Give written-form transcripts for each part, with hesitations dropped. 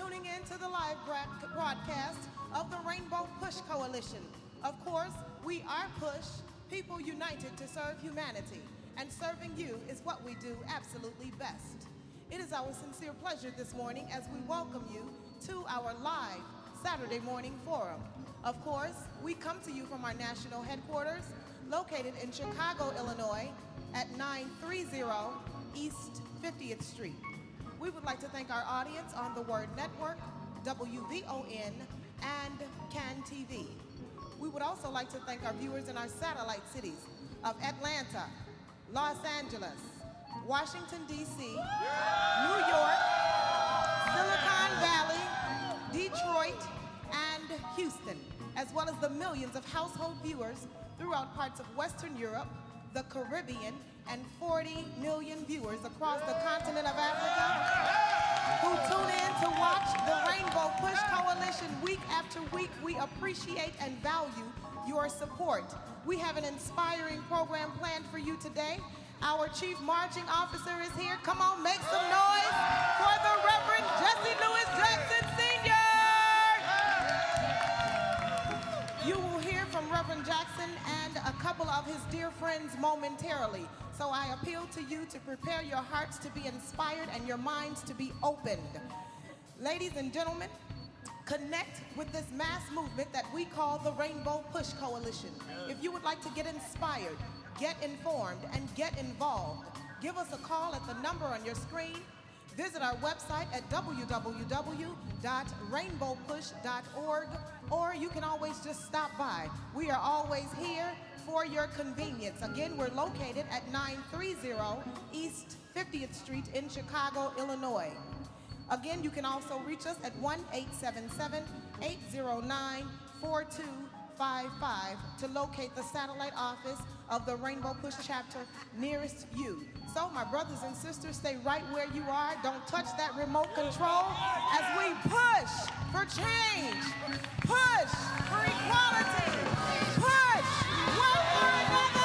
tuning in to the live broadcast of the Rainbow Push Coalition. Of course, we are PUSH, people united to serve humanity, and serving you is what we do absolutely best. It is our sincere pleasure this morning as we welcome you to our live Saturday morning forum. Of course, we come to you from our national headquarters located in Chicago, Illinois at 930 East 50th Street. We would like to thank our audience on the Word Network, WVON, and CAN TV. We would also like to thank our viewers in our satellite cities of Atlanta, Los Angeles, Washington, D.C., New York, Silicon Valley, Detroit, and Houston, as well as the millions of household viewers throughout parts of Western Europe, the Caribbean, and 40 million viewers across the continent of Africa who tune in to watch the Rainbow Push Coalition week after week. We appreciate and value your support. We have an inspiring program planned for you today. Our Chief Marching Officer is here. Come on, make some noise for the Reverend Jesse Louis Jackson Sr. You will hear from Reverend Jackson and a couple of his dear friends momentarily. So I appeal to you to prepare your hearts to be inspired and your minds to be opened. Ladies and gentlemen, connect with this mass movement that we call the Rainbow Push Coalition. If you would like to get inspired, get informed, and get involved, give us a call at the number on your screen. Visit our website at www.rainbowpush.org, or you can always just stop by. We are always here for your convenience. Again, we're located at 930 East 50th Street in Chicago, Illinois. Again, you can also reach us at 1-877-809-4255 to locate the satellite office of the Rainbow Push chapter nearest you. So, my brothers and sisters, stay right where you are. Don't touch that remote control as we push for change, push for equality, push one for another.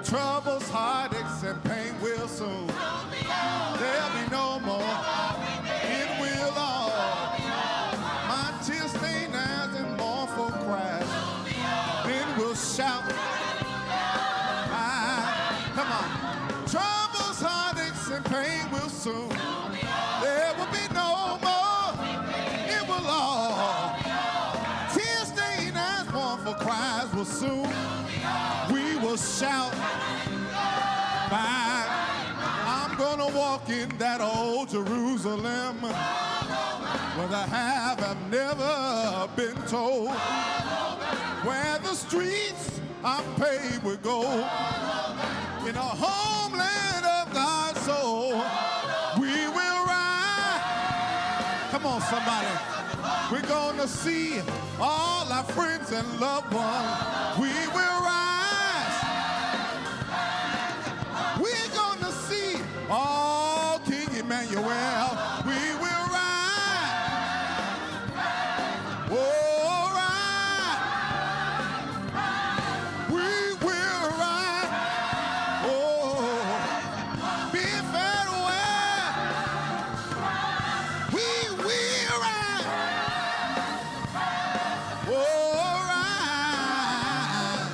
Troubles, heartaches, and pain will soon. There'll be no more. It will all. My tears stained eyes and mournful cries. Then we'll shout. Come on. Troubles, heartaches, and pain will soon. There will be no more. It will all. Tears stained eyes, mournful cries will soon. We will shout back. I'm gonna walk in that old Jerusalem where the have never been told, where the streets are paved with gold, in a homeland of God's soul. We will rise. Come on, somebody. We're gonna see all our friends and loved ones. We will rise. We're gonna see all King Emmanuel. We will rise. Oh, rise. We will rise. Oh, be farewell. We will rise. Oh, rise.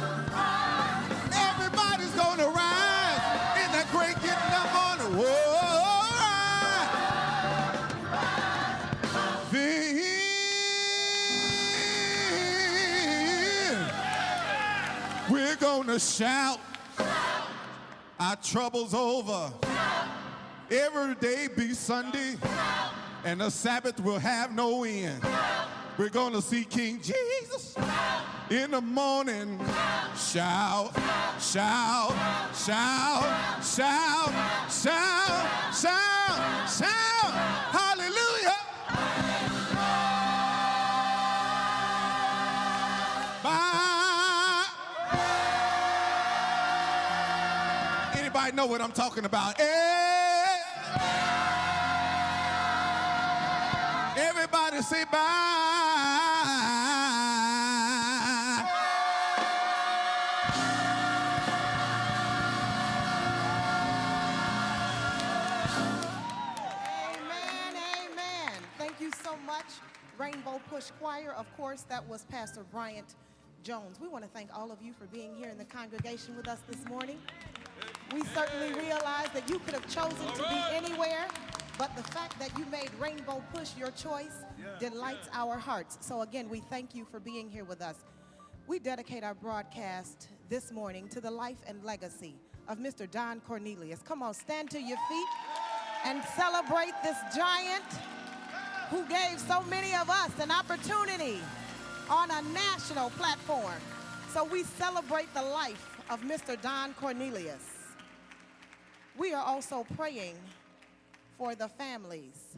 We're gonna shout our troubles over. Every day be Sunday, and the Sabbath will have no end. We're gonna see King Jesus in the morning. Shout, shout, shout, shout, shout, shout, shout. Hallelujah. Bye. Anybody know what I'm talking about? Everybody say bye. Amen, amen. Thank you so much, Rainbow Push Choir. Of course, that was Pastor Bryant Jones. We want to thank all of you for being here in the congregation with us this morning. We certainly realize that you could have chosen to be anywhere, but the fact that you made Rainbow Push your choice delights our hearts. So again, we thank you for being here with us. We dedicate our broadcast this morning to the life and legacy of Mr. Don Cornelius. Come on, stand to your feet and celebrate this giant who gave so many of us an opportunity on a national platform. So we celebrate the life of Mr. Don Cornelius. We are also praying for the families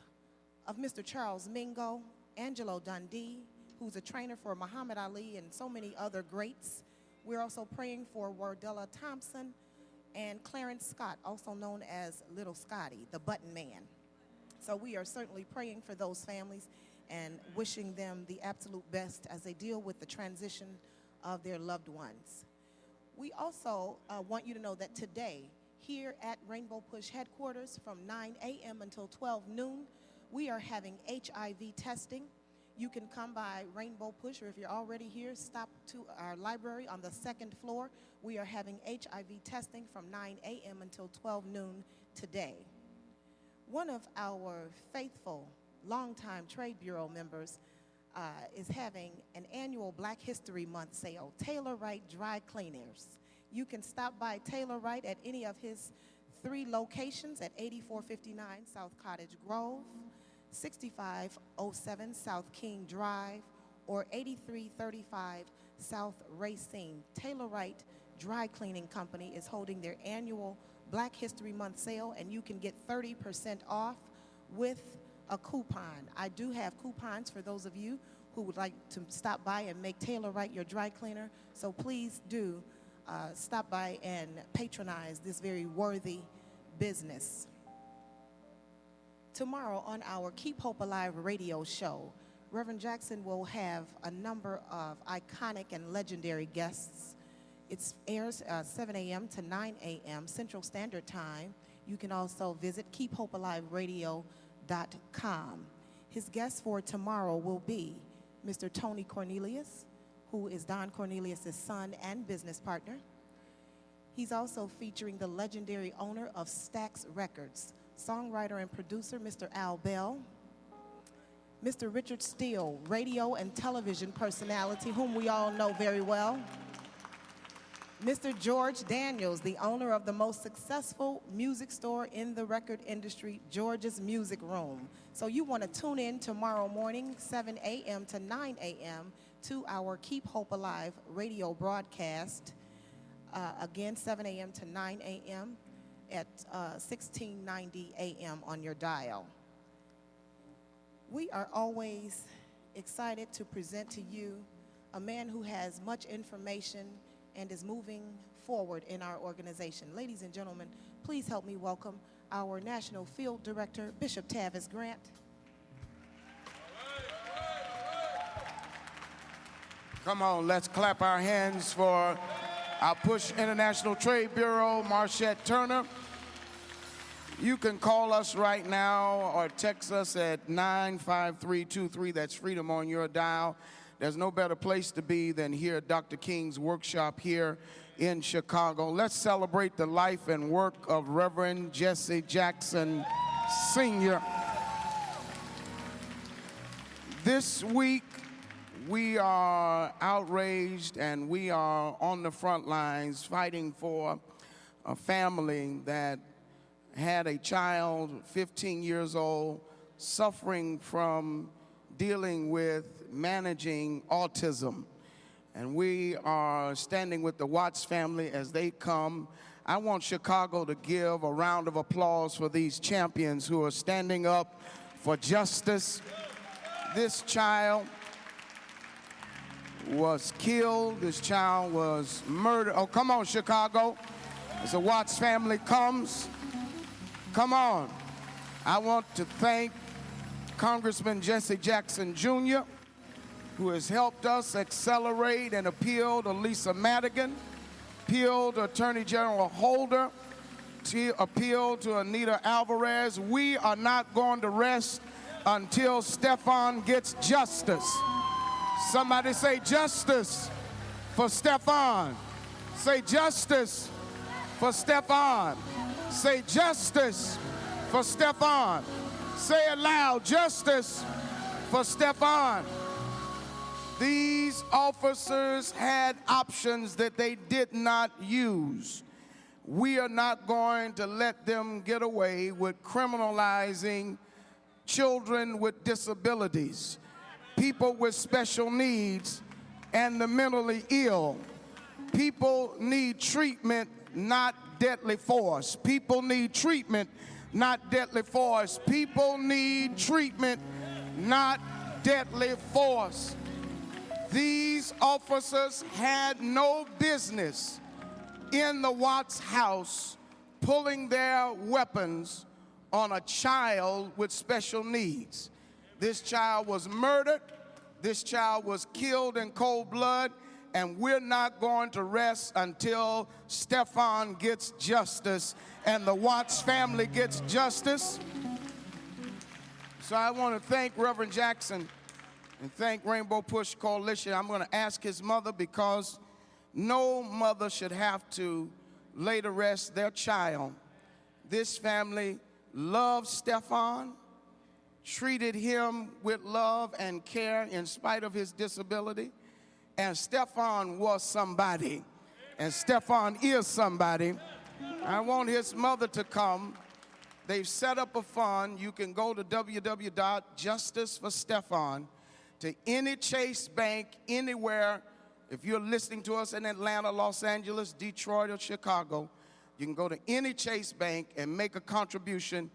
of Mr. Charles Mingo, Angelo Dundee, who's a trainer for Muhammad Ali and so many other greats. We're also praying for Wardella Thompson and Clarence Scott, also known as Little Scotty, the button man. So we are certainly praying for those families and wishing them the absolute best as they deal with the transition of their loved ones. We also want you to know that today, here at Rainbow Push headquarters from 9 a.m. until 12 noon, we are having HIV testing. You can come by Rainbow Push, or if you're already here, stop to our library on the second floor. We are having HIV testing from 9 a.m. until 12 noon today. One of our faithful, longtime Trade Bureau members is having an annual Black History Month sale, Taylor Wright Dry Cleaners. You can stop by Taylor Wright at any of his 3 locations at 8459 South Cottage Grove, 6507 South King Drive, or 8335 South Racine. Taylor Wright Dry Cleaning Company is holding their annual Black History Month sale, and you can get 30% off with a coupon. I do have coupons for those of you who would like to stop by and make Taylor Wright your dry cleaner, so please do stop by and patronize this very worthy business. Tomorrow on our Keep Hope Alive radio show, Reverend Jackson will have a number of iconic and legendary guests. It airs 7 a.m. to 9 a.m. Central Standard Time. You can also visit keephopealiveradio.com. His guest for tomorrow will be Mr. Tony Cornelius, who is Don Cornelius' son and business partner. He's also featuring the legendary owner of Stax Records, songwriter and producer Mr. Al Bell, Mr. Richard Steele, radio and television personality, whom we all know very well, Mr. George Daniels, the owner of the most successful music store in the record industry, George's Music Room. So you want to tune in tomorrow morning, 7 a.m. to 9 a.m., to our Keep Hope Alive radio broadcast. Again, 7 a.m. to 9 a.m. at 1690 a.m. on your dial. We are always excited to present to you a man who has much information and is moving forward in our organization. Ladies and gentlemen, please help me welcome our National Field Director, Bishop Tavis Grant. Come on, let's clap our hands for our Push International Trade Bureau, Marchette Turner. You can call us right now or text us at 95323. That's freedom on your dial. There's no better place to be than here at Dr. King's workshop here in Chicago. Let's celebrate the life and work of Reverend Jesse Jackson Sr. This week, We are outraged and we are on the front lines fighting for a family that had a child, 15 years old, suffering from dealing with managing autism. And we are standing with the Watts family as they come. I want Chicago to give a round of applause for these champions who are standing up for justice. This child was killed. This child was murdered. Oh, come on, Chicago. As the Watts family comes, come on. I want to thank Congressman Jesse Jackson Jr., who has helped us accelerate and appeal to Lisa Madigan, appeal to Attorney General Holder, to appeal to Anita Alvarez. We are not going to rest until Stefon gets justice. Somebody say justice for Stefon. Say justice for Stefon. Say justice for Stefon. Say it loud, justice for Stefon. These officers had options that they did not use. We are not going to let them get away with criminalizing children with disabilities, people with special needs, and the mentally ill. People need treatment, not deadly force. People need treatment, not deadly force. People need treatment, not deadly force. These officers had no business in the Watts house pulling their weapons on a child with special needs. This child was murdered. This child was killed in cold blood, and we're not going to rest until Stefon gets justice and the Watts family gets justice. So I want to thank Reverend Jackson and thank Rainbow Push Coalition. I'm going to ask his mother, because no mother should have to lay to rest their child. This family loved Stefon, treated him with love and care in spite of his disability. And Stefon was somebody, and Stefon is somebody. I want his mother to come. They've set up a fund. You can go to www.justiceforstefon to any Chase Bank anywhere. If you're listening to us in Atlanta, Los Angeles, Detroit, or Chicago, you can go to any Chase Bank and make a contribution.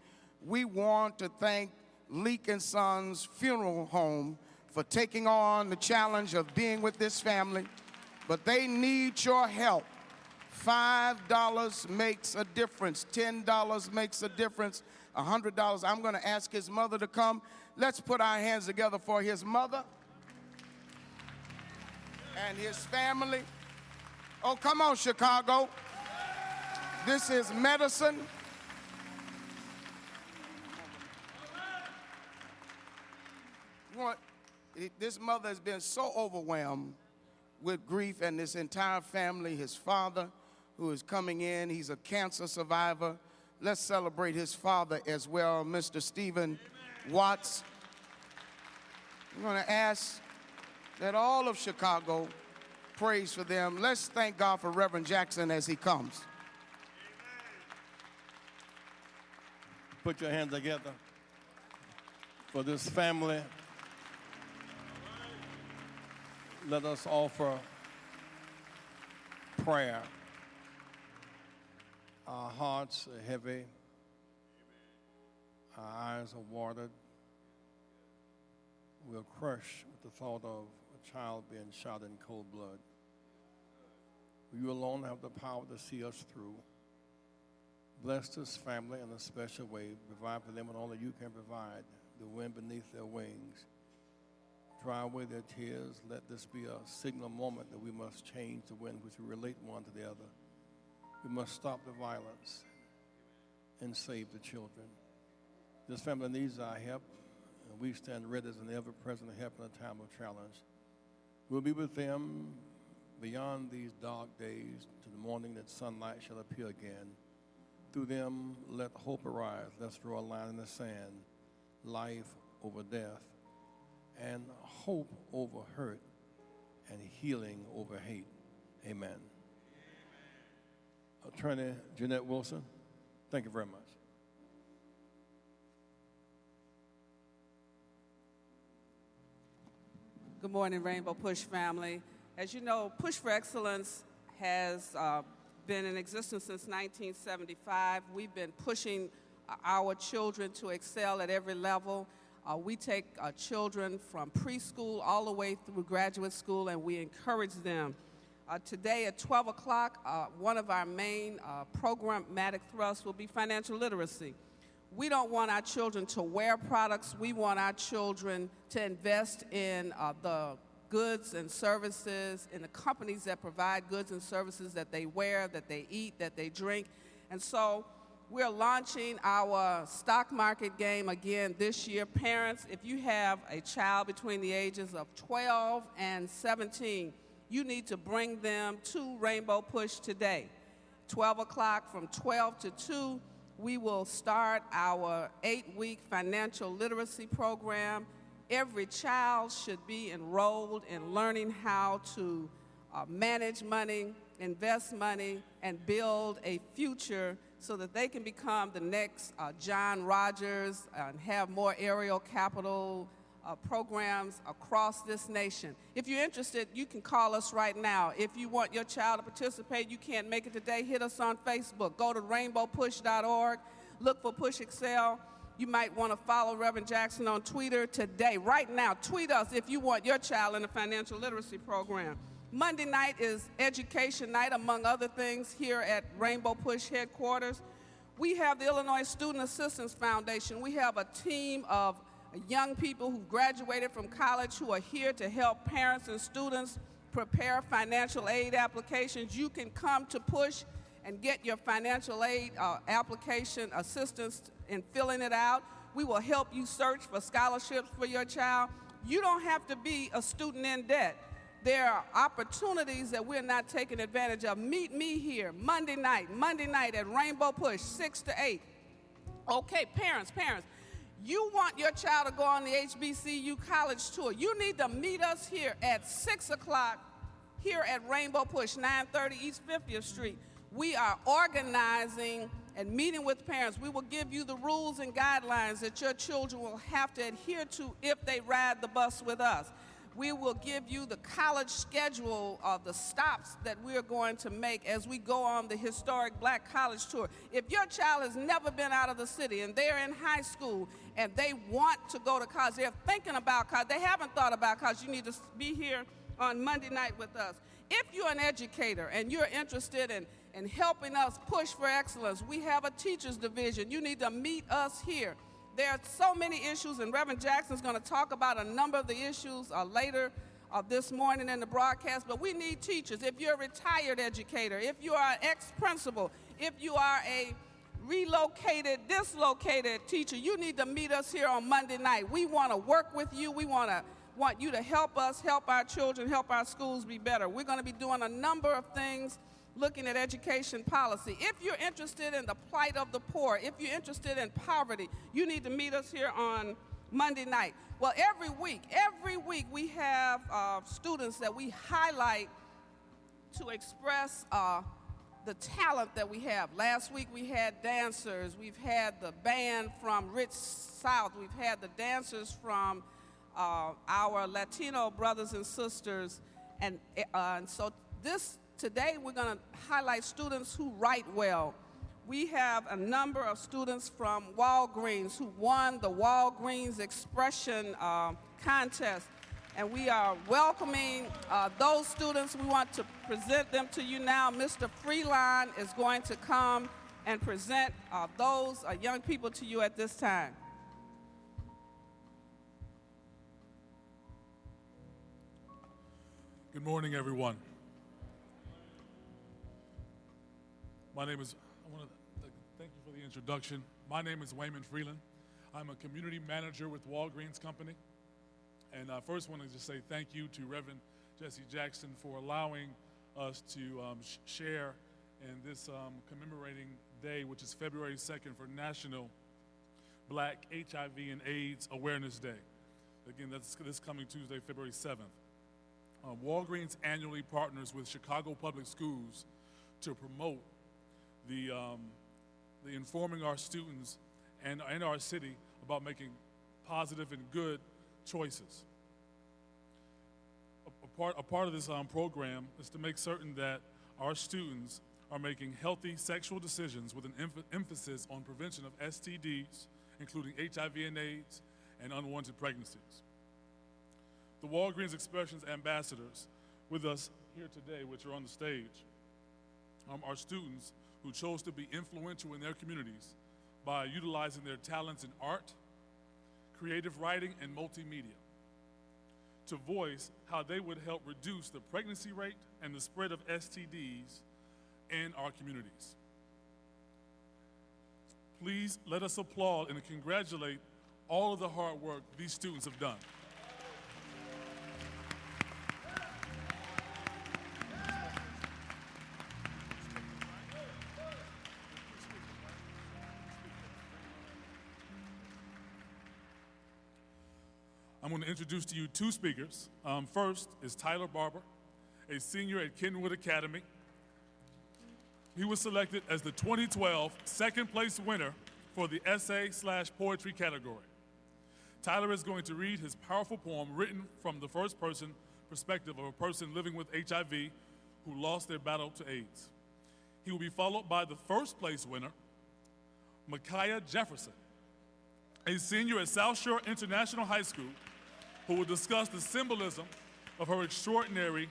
We want to thank Leak & Sons Funeral Home for taking on the challenge of being with this family, but they need your help. $5 makes a difference. $10 makes a difference. $100. I'm going to ask his mother to come. Let's put our hands together for his mother and his family. Oh, come on, Chicago. This is medicine. This mother has been so overwhelmed with grief, and this entire family, his father, who is coming in, he's a cancer survivor. Let's celebrate his father as well, Mr. Stephen Watts. I'm going to ask that all of Chicago praise for them. Let's thank God for Reverend Jackson as he comes. Put your hands together for this family. Let us offer prayer. Our hearts are heavy. Our eyes are watered. We're crushed with the thought of a child being shot in cold blood. You alone have the power to see us through. Bless this family in a special way. Provide for them and all that you can provide. The wind beneath their wings. Dry away their tears. Let this be a signal moment that we must change the way in which we relate one to the other. We must stop the violence and save the children. This family needs our help, and we stand ready as an ever-present help in a time of challenge. We'll be with them beyond these dark days to the morning that sunlight shall appear again. Through them, let hope arise. Let's draw a line in the sand. Life over death. and hope over hurt and healing over hate. Amen. Attorney Jeanette Wilson, thank you very much. Good morning, Rainbow Push family. As you know, Push for Excellence has been in existence since 1975. We've been pushing our children to excel at every level. We take children from preschool all the way through graduate school, and we encourage them. Today at 12 o'clock, one of our main programmatic thrusts will be financial literacy. We don't want our children to wear products. We want our children to invest in the goods and services, in the companies that provide goods and services that they wear, that they eat, that they drink. And so we're launching our stock market game again this year. Parents, if you have a child between the ages of 12 and 17, you need to bring them to Rainbow Push today. 12 o'clock, from 12 to 2, we will start our 8-week financial literacy program. Every child should be enrolled in learning how to manage money, invest money, and build a future so that they can become the next John Rogers and have more aerial capital programs across this nation. If you're interested, you can call us right now. If you want your child to participate, you can't make it today, hit us on Facebook. Go to rainbowpush.org, look for Push Excel. You might want to follow Reverend Jackson on Twitter today. Right now, tweet us if you want your child in a financial literacy program. Monday night is education night, among other things, here at Rainbow Push headquarters. We have the Illinois Student Assistance Foundation. We have a team of young people who graduated from college who are here to help parents and students prepare financial aid applications. You can come to Push and get your financial aid application assistance in filling it out. We will help you search for scholarships for your child. You don't have to be a student in debt. There are opportunities that we're not taking advantage of. Meet me here Monday night at Rainbow Push, 6 to 8. Okay, parents, you want your child to go on the HBCU college tour. You need to meet us here at 6 o'clock here at Rainbow Push, 930 East 50th Street. We are organizing and meeting with parents. We will give you the rules and guidelines that your children will have to adhere to if they ride the bus with us. We will give you the college schedule of the stops that we're going to make as we go on the historic Black College Tour. If your child has never been out of the city and they're in high school and they want to go to college, they're thinking about college, they haven't thought about college, you need to be here on Monday night with us. If you're an educator and you're interested in helping us push for excellence, we have a teachers division. You need to meet us here. There are so many issues, and Reverend Jackson is going to talk about a number of the issues later this morning in the broadcast, but we need teachers. If you're a retired educator, if you are an ex-principal, if you are a dislocated teacher, you need to meet us here on Monday night. We want to work with you. We want you to help us, help our children, help our schools be better. We're going to be doing a number of things looking at education policy. If you're interested in the plight of the poor, if you're interested in poverty, you need to meet us here on Monday night. Well, every week we have students that we highlight to express the talent that we have. Last week we had dancers. We've had the band from Rich South. We've had the dancers from our Latino brothers and sisters. And so today we're going to highlight students who write well. We have a number of students from Walgreens who won the Walgreens Expression Contest, and we are welcoming those students. We want to present them to you now. Mr. Freeline is going to come and present those young people to you at this time. Good morning, everyone. I want to thank you for the introduction. My name is Wayman Freeland. I'm a community manager with Walgreens Company. And I first want to just say thank you to Reverend Jesse Jackson for allowing us to share in this commemorating day, which is February 2nd for National Black HIV and AIDS Awareness Day. Again, that's this coming Tuesday, February 7th. Walgreens annually partners with Chicago Public Schools to promote the informing our students and our city about making positive and good choices. A part of this program is to make certain that our students are making healthy sexual decisions with an emphasis on prevention of STDs, including HIV and AIDS, and unwanted pregnancies. The Walgreens Expressions ambassadors with us here today, which are on the stage, are students who chose to be influential in their communities by utilizing their talents in art, creative writing, and multimedia to voice how they would help reduce the pregnancy rate and the spread of STDs in our communities. Please let us applaud and congratulate all of the hard work these students have done. I'm going to introduce to you two speakers. First is Tyler Barber, a senior at Kenwood Academy. He was selected as the 2012 second place winner for the essay/poetry category. Tyler is going to read his powerful poem written from the first person perspective of a person living with HIV who lost their battle to AIDS. He will be followed by the first place winner, Micaiah Jefferson, a senior at South Shore International High School, who will discuss the symbolism of her extraordinary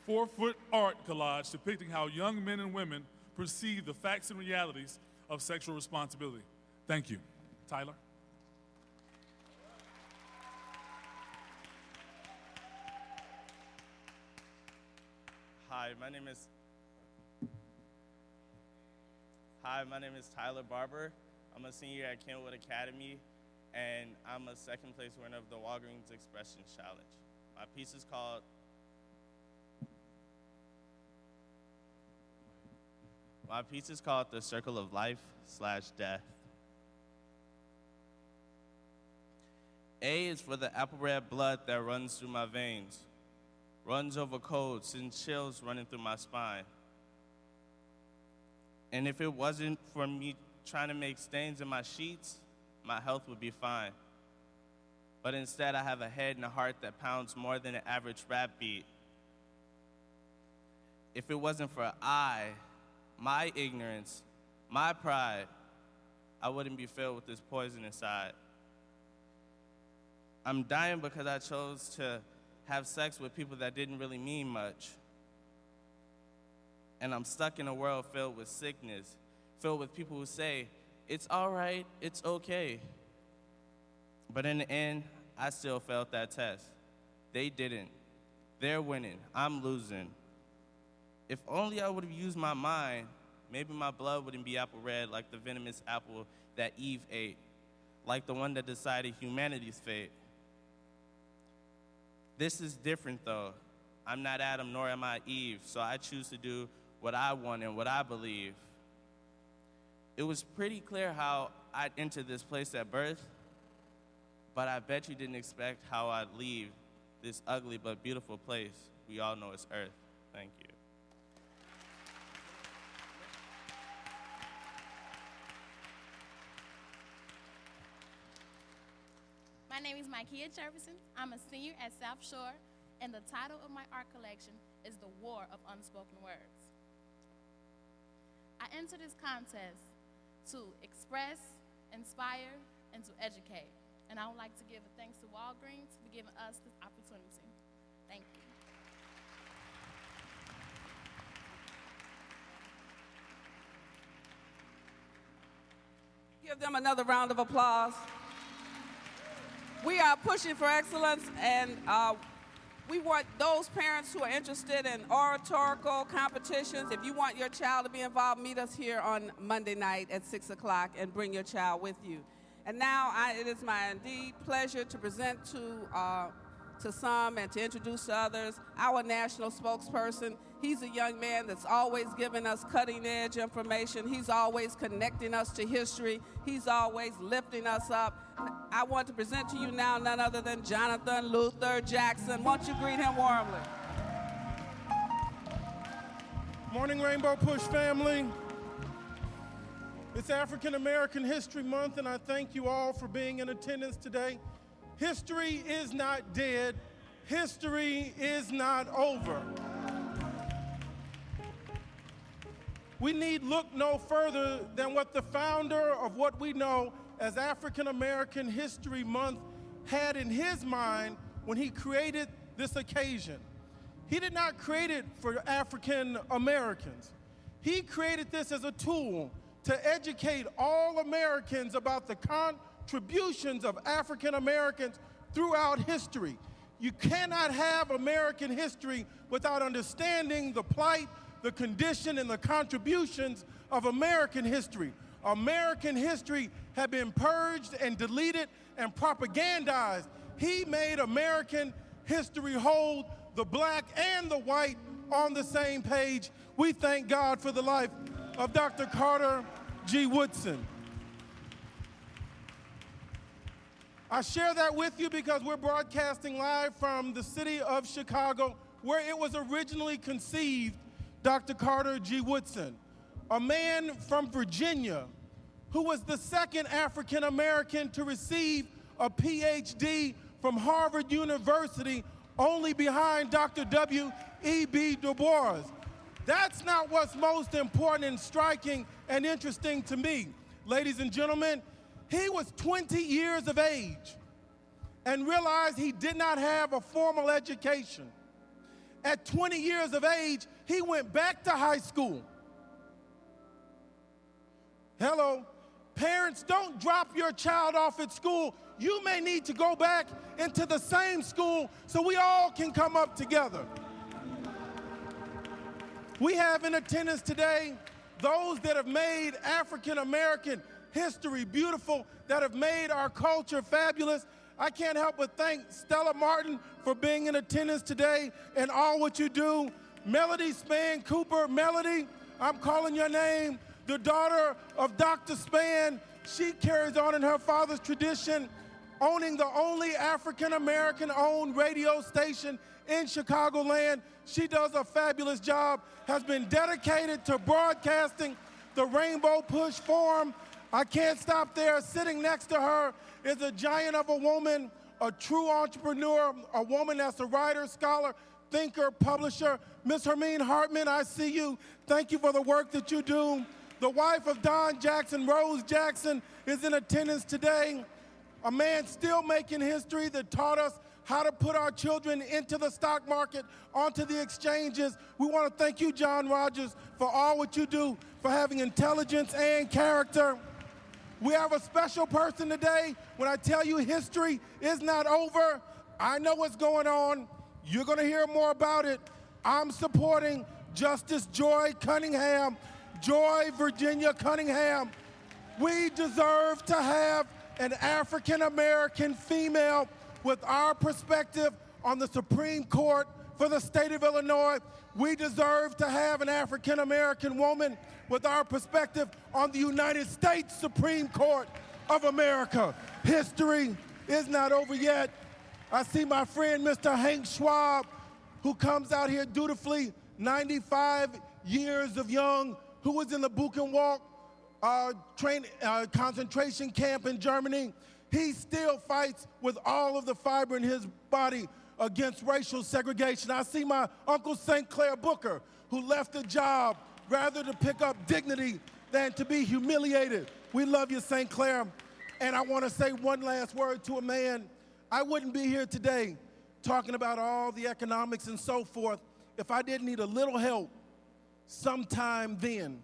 4-foot art collage depicting how young men and women perceive the facts and realities of sexual responsibility. Thank you. Tyler. Hi, my name is Tyler Barber. I'm a senior at Kenwood Academy, and I'm a second place winner of the Walgreens Expressions Challenge. My piece is called The Circle of Life/Death. A is for the apple red blood that runs through my veins, runs over cold, sends chills running through my spine. And if it wasn't for me trying to make stains in my sheets, my health would be fine. But instead, I have a head and a heart that pounds more than an average rap beat. If it wasn't for my ignorance, my pride, I wouldn't be filled with this poison inside. I'm dying because I chose to have sex with people that didn't really mean much. And I'm stuck in a world filled with sickness, filled with people who say, it's all right, it's okay. But in the end, I still failed that test. They didn't. They're winning, I'm losing. If only I would have used my mind, maybe my blood wouldn't be apple red like the venomous apple that Eve ate, like the one that decided humanity's fate. This is different though. I'm not Adam nor am I Eve, so I choose to do what I want and what I believe. It was pretty clear how I'd enter this place at birth, but I bet you didn't expect how I'd leave this ugly but beautiful place we all know as Earth. Thank you. My name is Micaiah Jefferson. I'm a senior at South Shore, and the title of my art collection is The War of Unspoken Words. I entered this contest to express, inspire, and to educate. And I would like to give a thanks to Walgreens for giving us this opportunity. Thank you. Give them another round of applause. We are pushing for excellence, and we want those parents who are interested in oratorical competitions. If you want your child to be involved, meet us here on Monday night at 6 o'clock and bring your child with you. And now it is my indeed pleasure to present to to some and to introduce to others, our national spokesperson. He's a young man that's always giving us cutting-edge information. He's always connecting us to history. He's always lifting us up. I want to present to you now none other than Jonathan Luther Jackson. Won't you greet him warmly? Morning, Rainbow Push family. It's African American History Month, and I thank you all for being in attendance today. History is not dead. History is not over. We need look no further than what the founder of what we know as African American History Month had in his mind when he created this occasion. He did not create it for African Americans. He created this as a tool to educate all Americans about the contributions of African Americans throughout history. You cannot have American history without understanding the plight, the condition, and the contributions of American history. American history had been purged and deleted and propagandized. He made American history hold the black and the white on the same page. We thank God for the life of Dr. Carter G. Woodson. I share that with you because we're broadcasting live from the city of Chicago, where it was originally conceived. Dr. Carter G. Woodson, a man from Virginia who was the second African American to receive a PhD from Harvard University, only behind Dr. W.E.B. Du Bois. That's not what's most important and striking and interesting to me. Ladies and gentlemen, he was 20 years of age and realized he did not have a formal education. At 20 years of age, he went back to high school. Hello. Parents, don't drop your child off at school. You may need to go back into the same school so we all can come up together. We have in attendance today those that have made African American history beautiful, that have made our culture fabulous. I can't help but thank Stella Martin for being in attendance today and all what you do. Melody Spann Cooper. Melody, I'm calling your name. The daughter of Dr. Spann. She carries on in her father's tradition, owning the only African-American owned radio station in Chicagoland. She does a fabulous job, has been dedicated to broadcasting the Rainbow Push Forum. I can't stop there. Sitting next to her is a giant of a woman, a true entrepreneur, a woman that's a writer, scholar, thinker, publisher. Miss Hermine Hartman, I see you. Thank you for the work that you do. The wife of Don Jackson, Rose Jackson, is in attendance today. A man still making history that taught us how to put our children into the stock market, onto the exchanges. We want to thank you, John Rogers, for all what you do, for having intelligence and character. We have a special person today. When I tell you history is not over, I know what's going on. You're going to hear more about it. I'm supporting Justice Joy Cunningham. Joy Virginia Cunningham. We deserve to have an African-American female with our perspective on the Supreme Court for the state of Illinois. We deserve to have an African-American woman with our perspective on the United States Supreme Court of America. History is not over yet. I see my friend, Mr. Hank Schwab, who comes out here dutifully, 95 years of young, who was in the Buchenwald concentration camp in Germany. He still fights with all of the fiber in his body against racial segregation. I see my Uncle St. Clair Booker, who left a job rather to pick up dignity than to be humiliated. We love you, St. Clair. And I want to say one last word to a man. I wouldn't be here today talking about all the economics and so forth if I didn't need a little help sometime then.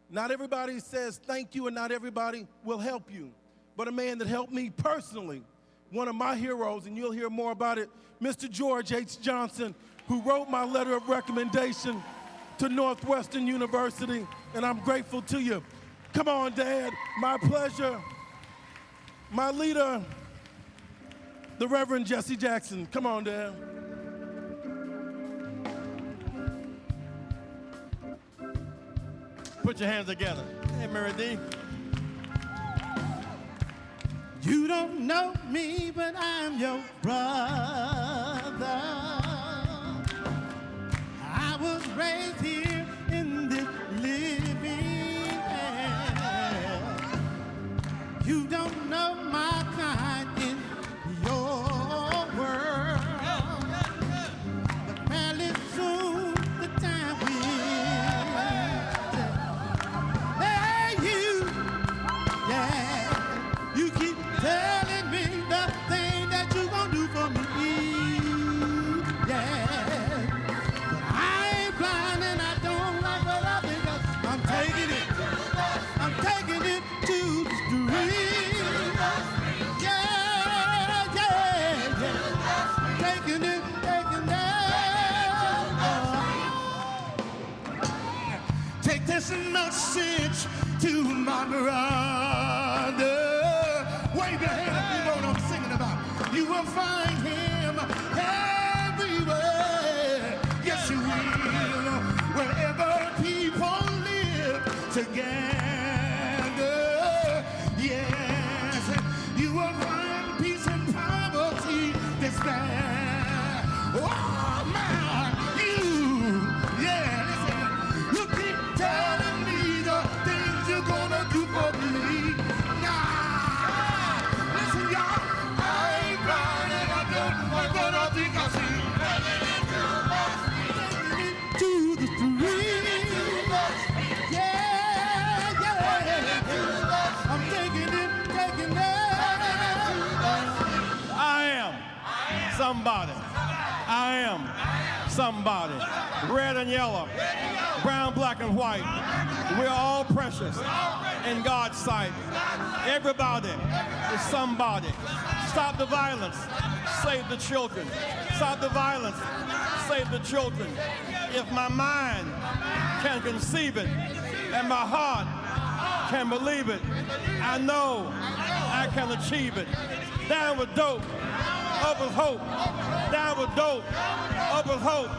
Not everybody says thank you and not everybody will help you. But a man that helped me personally, one of my heroes, and you'll hear more about it, Mr. George H. Johnson, who wrote my letter of recommendation to Northwestern University, and I'm grateful to you. Come on, Dad, my pleasure. My leader, the Reverend Jesse Jackson. Come on down. Put your hands together. Hey, Mary D. You don't know me, but I'm your brother. I was raised here in this living hell. You don't know my kind in your world. But fairly soon the time will. Hey, you, yeah, you keep telling me the thing that you gon' do for me, yeah. But I ain't blind and I don't like what I think of. I'm taking it to the street, yeah, yeah, yeah. I'm taking it. Take this message to my brother. Wave your hand if you know what I'm singing about. You will find him everywhere. Yes, you will. Wherever people live together. Yes, you will find peace and poverty, despair. Oh, man, yeah, listen. You keep telling me the things you're gonna do for me. Nah, listen, y'all, I ain't blind and I don't know what I think I see. To the street, yeah, yeah. I'm taking it. I am somebody. I am somebody. Red and yellow, brown, black, and white. We're all precious in God's sight. Everybody is somebody. Stop the violence. Save the children. Stop the violence. Save the children. If my mind can conceive it and my heart can believe it, I know I can achieve it. Down with dope, up with hope. Down with dope, up with hope.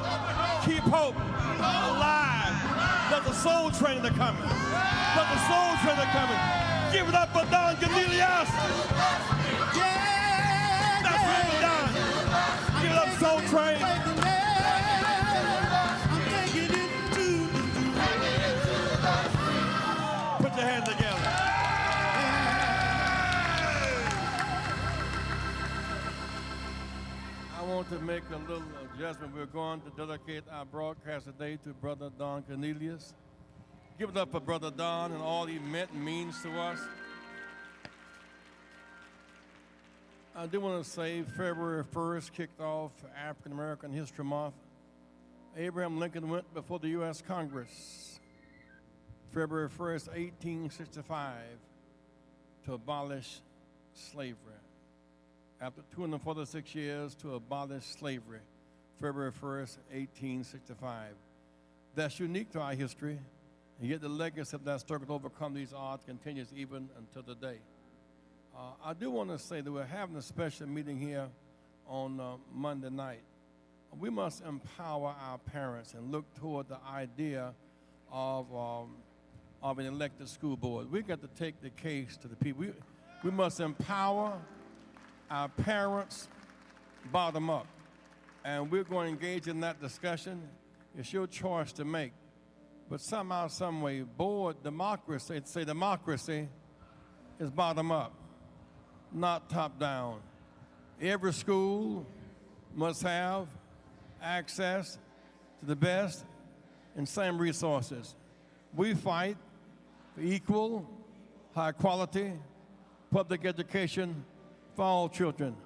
Keep hope alive. There's a soul train to coming. There's a soul train to coming. Give it up for Don Cornelius. Yeah, that's right, Don. Give it up, soul train. I'm taking it to put your hands together. I want to make a little adjustment. We're going to dedicate our broadcast today to Brother Don Cornelius. Give it up for Brother Don and all he meant and means to us. I do want to say February 1st kicked off African American History Month. Abraham Lincoln went before the U.S. Congress February 1st, 1865 to abolish slavery. After 246 years to abolish slavery, February 1st, 1865. That's unique to our history, and yet the legacy of that struggle to overcome these odds continues even until today. I do want to say that we're having a special meeting here on Monday night. We must empower our parents and look toward the idea of an elected school board. We got to take the case to the people. We must empower our parents bottom up. And we're going to engage in that discussion. It's your choice to make. But somehow, some way, board democracy, say democracy is bottom up, not top down. Every school must have access to the best and same resources. We fight for equal, high quality public education for all children.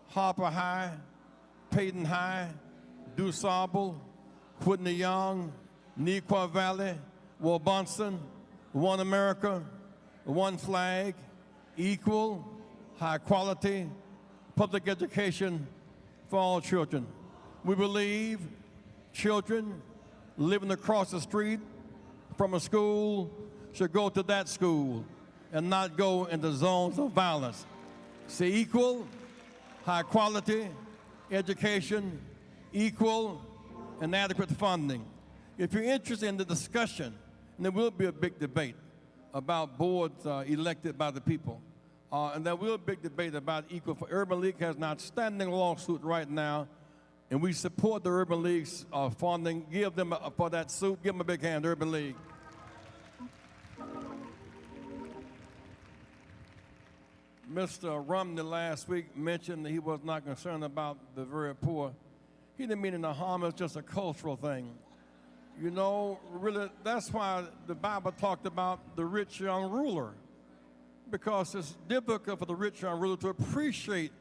Harper High, Peyton High, DuSable, Whitney Young, Nequa Valley, Waubunston, One America, One Flag, equal, high quality public education for all children. We believe children living across the street from a school should go to that school and not go into zones of violence. See, equal, high quality education, equal and adequate funding. If you're interested in the discussion, and there will be a big debate about boards elected by the people, and there will be a big debate about equal. Urban League has an outstanding lawsuit right now, and we support the Urban League's funding. Give them, for that suit, give them a big hand, Urban League. Mr. Romney last week mentioned that he was not concerned about the very poor. He didn't mean any harm, it's just a cultural thing. You know, really, that's why the Bible talked about the rich young ruler, because it's difficult for the rich young ruler to appreciate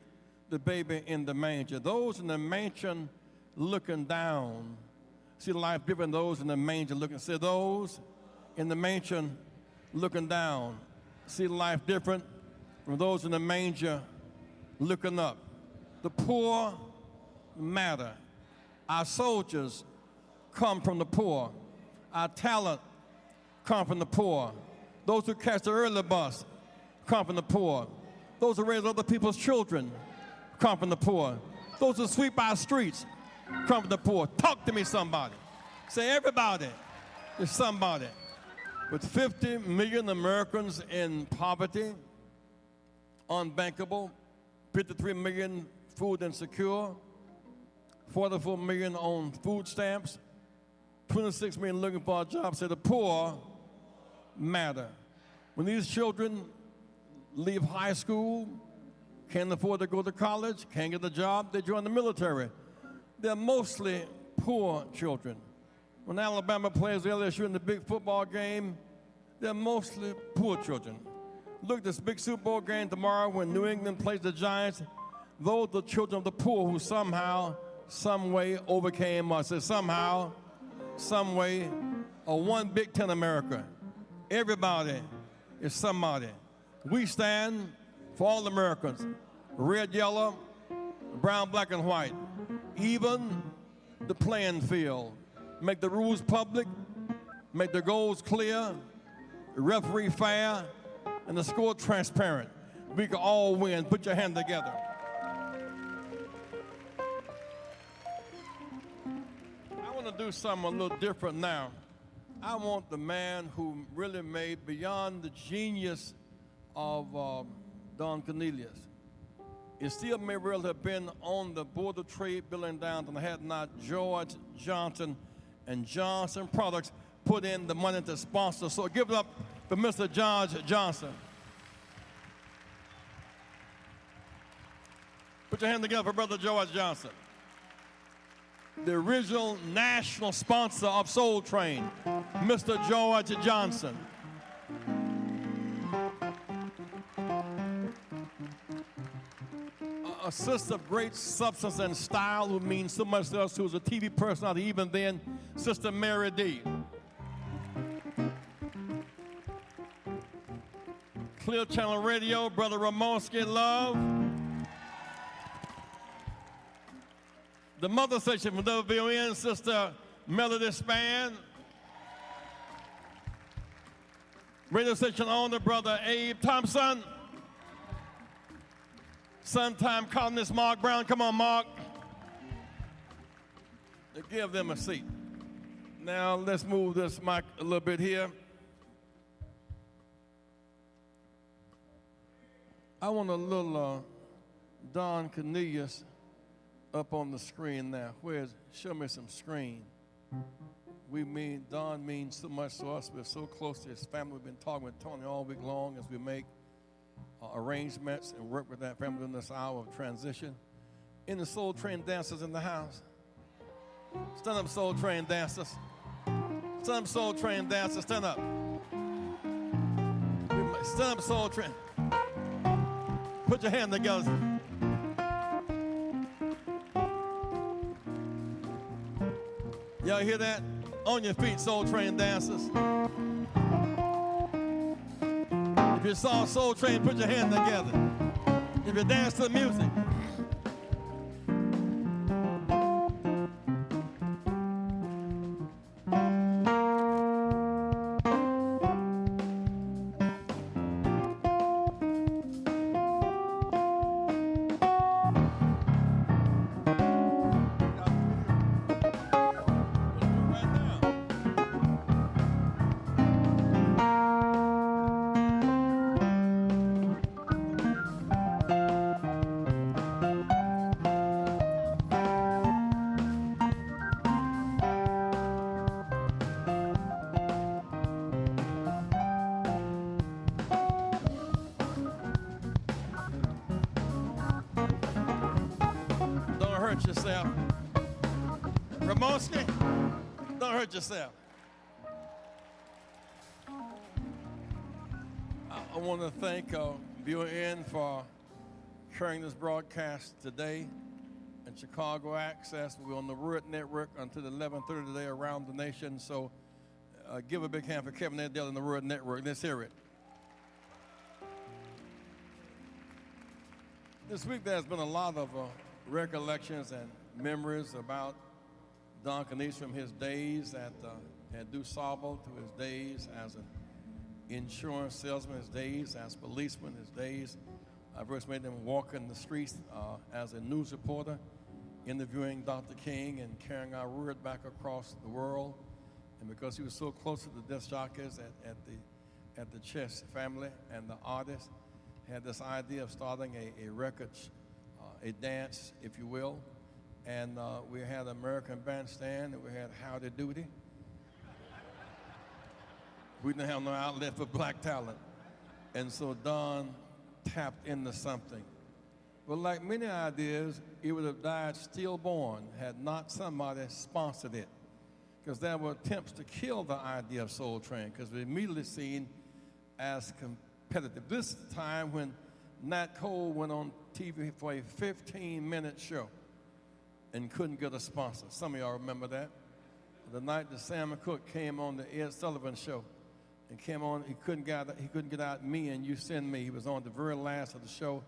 the baby in the manger. Those in the mansion looking down see life different than those in the manger looking. See, those in the mansion looking down see life different from those in the manger looking up. The poor matter. Our soldiers come from the poor. Our talent come from the poor. Those who catch the early bus come from the poor. Those who raise other people's children come from the poor. Those who sweep our streets come from the poor. Talk to me, somebody. Say everybody is somebody. With 50 million Americans in poverty, unbankable, 53 million food insecure, 44 million on food stamps, 26 million looking for a job. Say the poor matter. When these children leave high school, can't afford to go to college, can't get a job, they join the military. They're mostly poor children. When Alabama plays LSU in the big football game, they're mostly poor children. Look, this big Super Bowl game tomorrow when New England plays the Giants, those are the children of the poor who somehow, some way overcame us. It's somehow, some way, a one Big Ten America. Everybody is somebody. We stand for all Americans, red, yellow, brown, black, and white. Even the playing field. Make the rules public, make the goals clear, the referee fair, and the score transparent. We can all win. Put your hand together. I want to do something a little different now. I want the man who really made beyond the genius of Don Cornelius. It still may well have been on the Board of Trade building downtown had not George Johnson and Johnson Products put in the money to sponsor. So give it up for Mr. George Johnson. Put your hand together for Brother George Johnson. The original national sponsor of Soul Train, Mr. George Johnson. A sister of great substance and style who means so much to us, who was a TV personality even then, Sister Mary D. Clear Channel Radio, Brother Ramonski Love. The mother section from WVON, Sister Melody Span. Radio station owner, Brother Abe Thompson. Sometime columnist Mark Brown. Come on, Mark. Give them a seat. Now let's move this mic a little bit here. I want a little Don Cornelius up on the screen now. Show me some screen. Don means so much to us. We're so close to his family. We've been talking with Tony all week long as we make arrangements and work with that family in this hour of transition. Any Soul Train dancers in the house? Stand up, Soul Train dancers. Stand up, Soul Train dancers. Stand up. Stand up, Soul Train. Put your hand together. Y'all hear that? On your feet, Soul Train dancers. If you saw Soul Train, put your hand together. If you dance to the music. hurt yourself. Ramonski, don't hurt yourself. I want to thank BON for carrying this broadcast today, and Chicago Access. We're on the Word Network until 11:30 today around the nation. So give a big hand for Kevin Adele and the Word Network. Let's hear it. This week there's been a lot of recollections and memories about Don Cornelius from his days at DuSable to his days as an insurance salesman, his days as policeman, his days. I first made him walk in the streets as a news reporter, interviewing Dr. King and carrying our word back across the world. And because he was so close to the disc jockeys at the Chess family and the artists, had this idea of starting a record, a dance, if you will. And we had American Bandstand, and we had Howdy Doody. We didn't have no outlet for black talent. And so Don tapped into something. But like many ideas, it would have died stillborn had not somebody sponsored it. Because there were attempts to kill the idea of Soul Train, because we immediately seen as competitive. This time when Nat Cole went on TV for a 15-minute show and couldn't get a sponsor. Some of y'all remember that. The night that Sam Cooke came on the Ed Sullivan show and came on, he couldn't get out Me and You Send Me. He was on the very last of the show,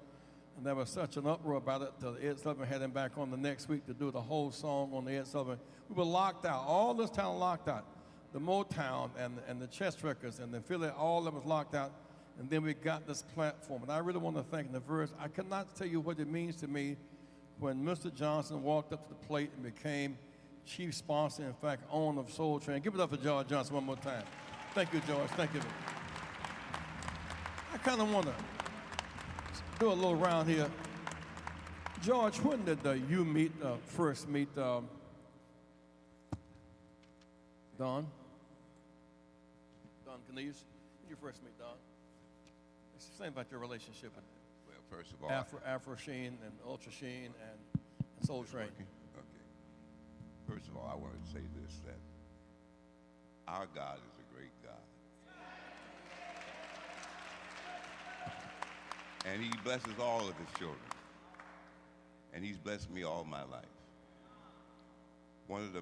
and there was such an uproar about it till Ed Sullivan had him back on the next week to do the whole song on the Ed Sullivan. We were locked out, all this town locked out. The Motown and the Chess Records and the Philly, all of them was locked out. And then we got this platform. And I really want to thank in the verse. I cannot tell you what it means to me when Mr. Johnson walked up to the plate and became chief sponsor, in fact, owner of Soul Train. Give it up for George Johnson one more time. Thank you, George. Thank you. I kind of want to do a little round here. George, when did you first meet Don? Don Cornelius? When you first meet Don? Say about your relationship with first of all, Afro Sheen and Ultra Sheen and Soul Train. Okay. First of all, I want to say this, that our God is a great God. And he blesses all of his children. And he's blessed me all my life. One of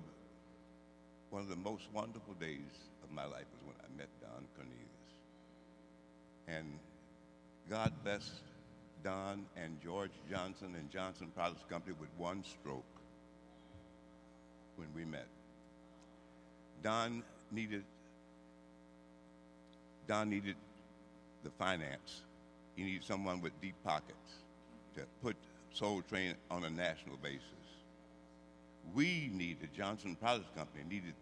the most wonderful days of my life was when I met Don Cornelius. And God blessed Don and George Johnson and Johnson Products Company with one stroke when we met. Don needed the finance. He needed someone with deep pockets to put Soul Train on a national basis. We needed, Johnson Products Company needed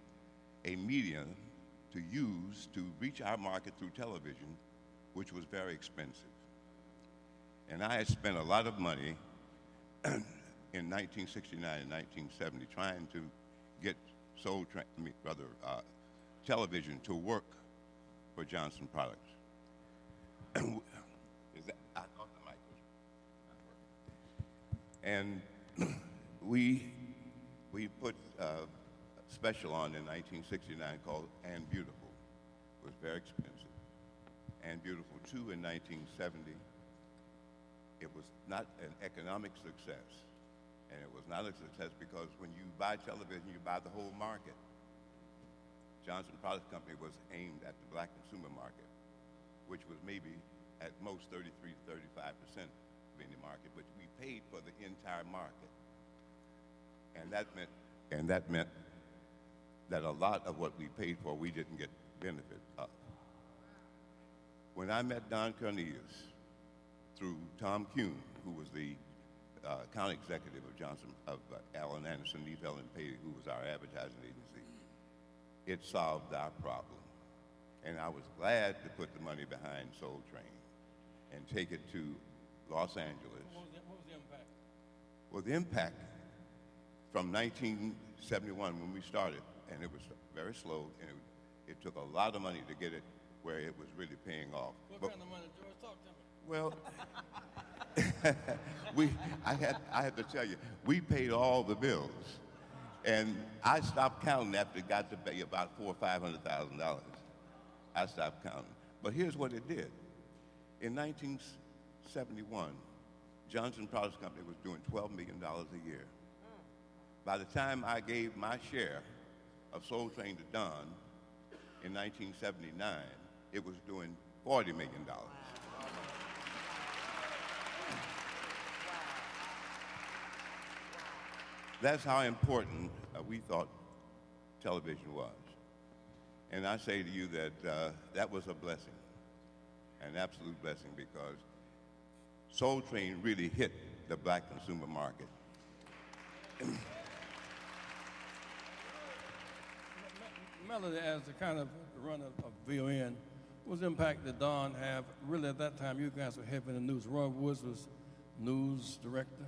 a medium to use to reach our market through television, which was very expensive. And I had spent a lot of money in 1969 and 1970 trying to get television to work for Johnson Products. I thought the mic was not working. And we put a special on in 1969 called And Beautiful. It was very expensive. And Beautiful 2 in 1970. It was not an economic success. And it was not a success because when you buy television, you buy the whole market. Johnson Products Company was aimed at the black consumer market, which was maybe at most 33 to 35% of any market, but we paid for the entire market. And that meant that a lot of what we paid for, we didn't get benefit of. When I met Don Cornelius through Tom Kuhn, who was the account executive of Allen Anderson, Neefeld and Payne, who was our advertising agency, it solved our problem. And I was glad to put the money behind Soul Train and take it to Los Angeles. What was the impact? Well, the impact from 1971 when we started, and it was very slow, and it took a lot of money to get it where it was really paying off. What kind of money, George? Talk to me. Well, I had to tell you, we paid all the bills. And I stopped counting after it got to be about $400,000 or $500,000. I stopped counting. But here's what it did. In 1971, Johnson Products Company was doing $12 million a year. By the time I gave my share of Soul Train to Don in 1979, it was doing $40 million. That's how important we thought television was. And I say to you that that was a blessing, an absolute blessing, because Soul Train really hit the black consumer market. Melody, as the kind of run of VON, what was the impact that Don have? Really, at that time, you guys were heavy in the news. Roy Woods was news director,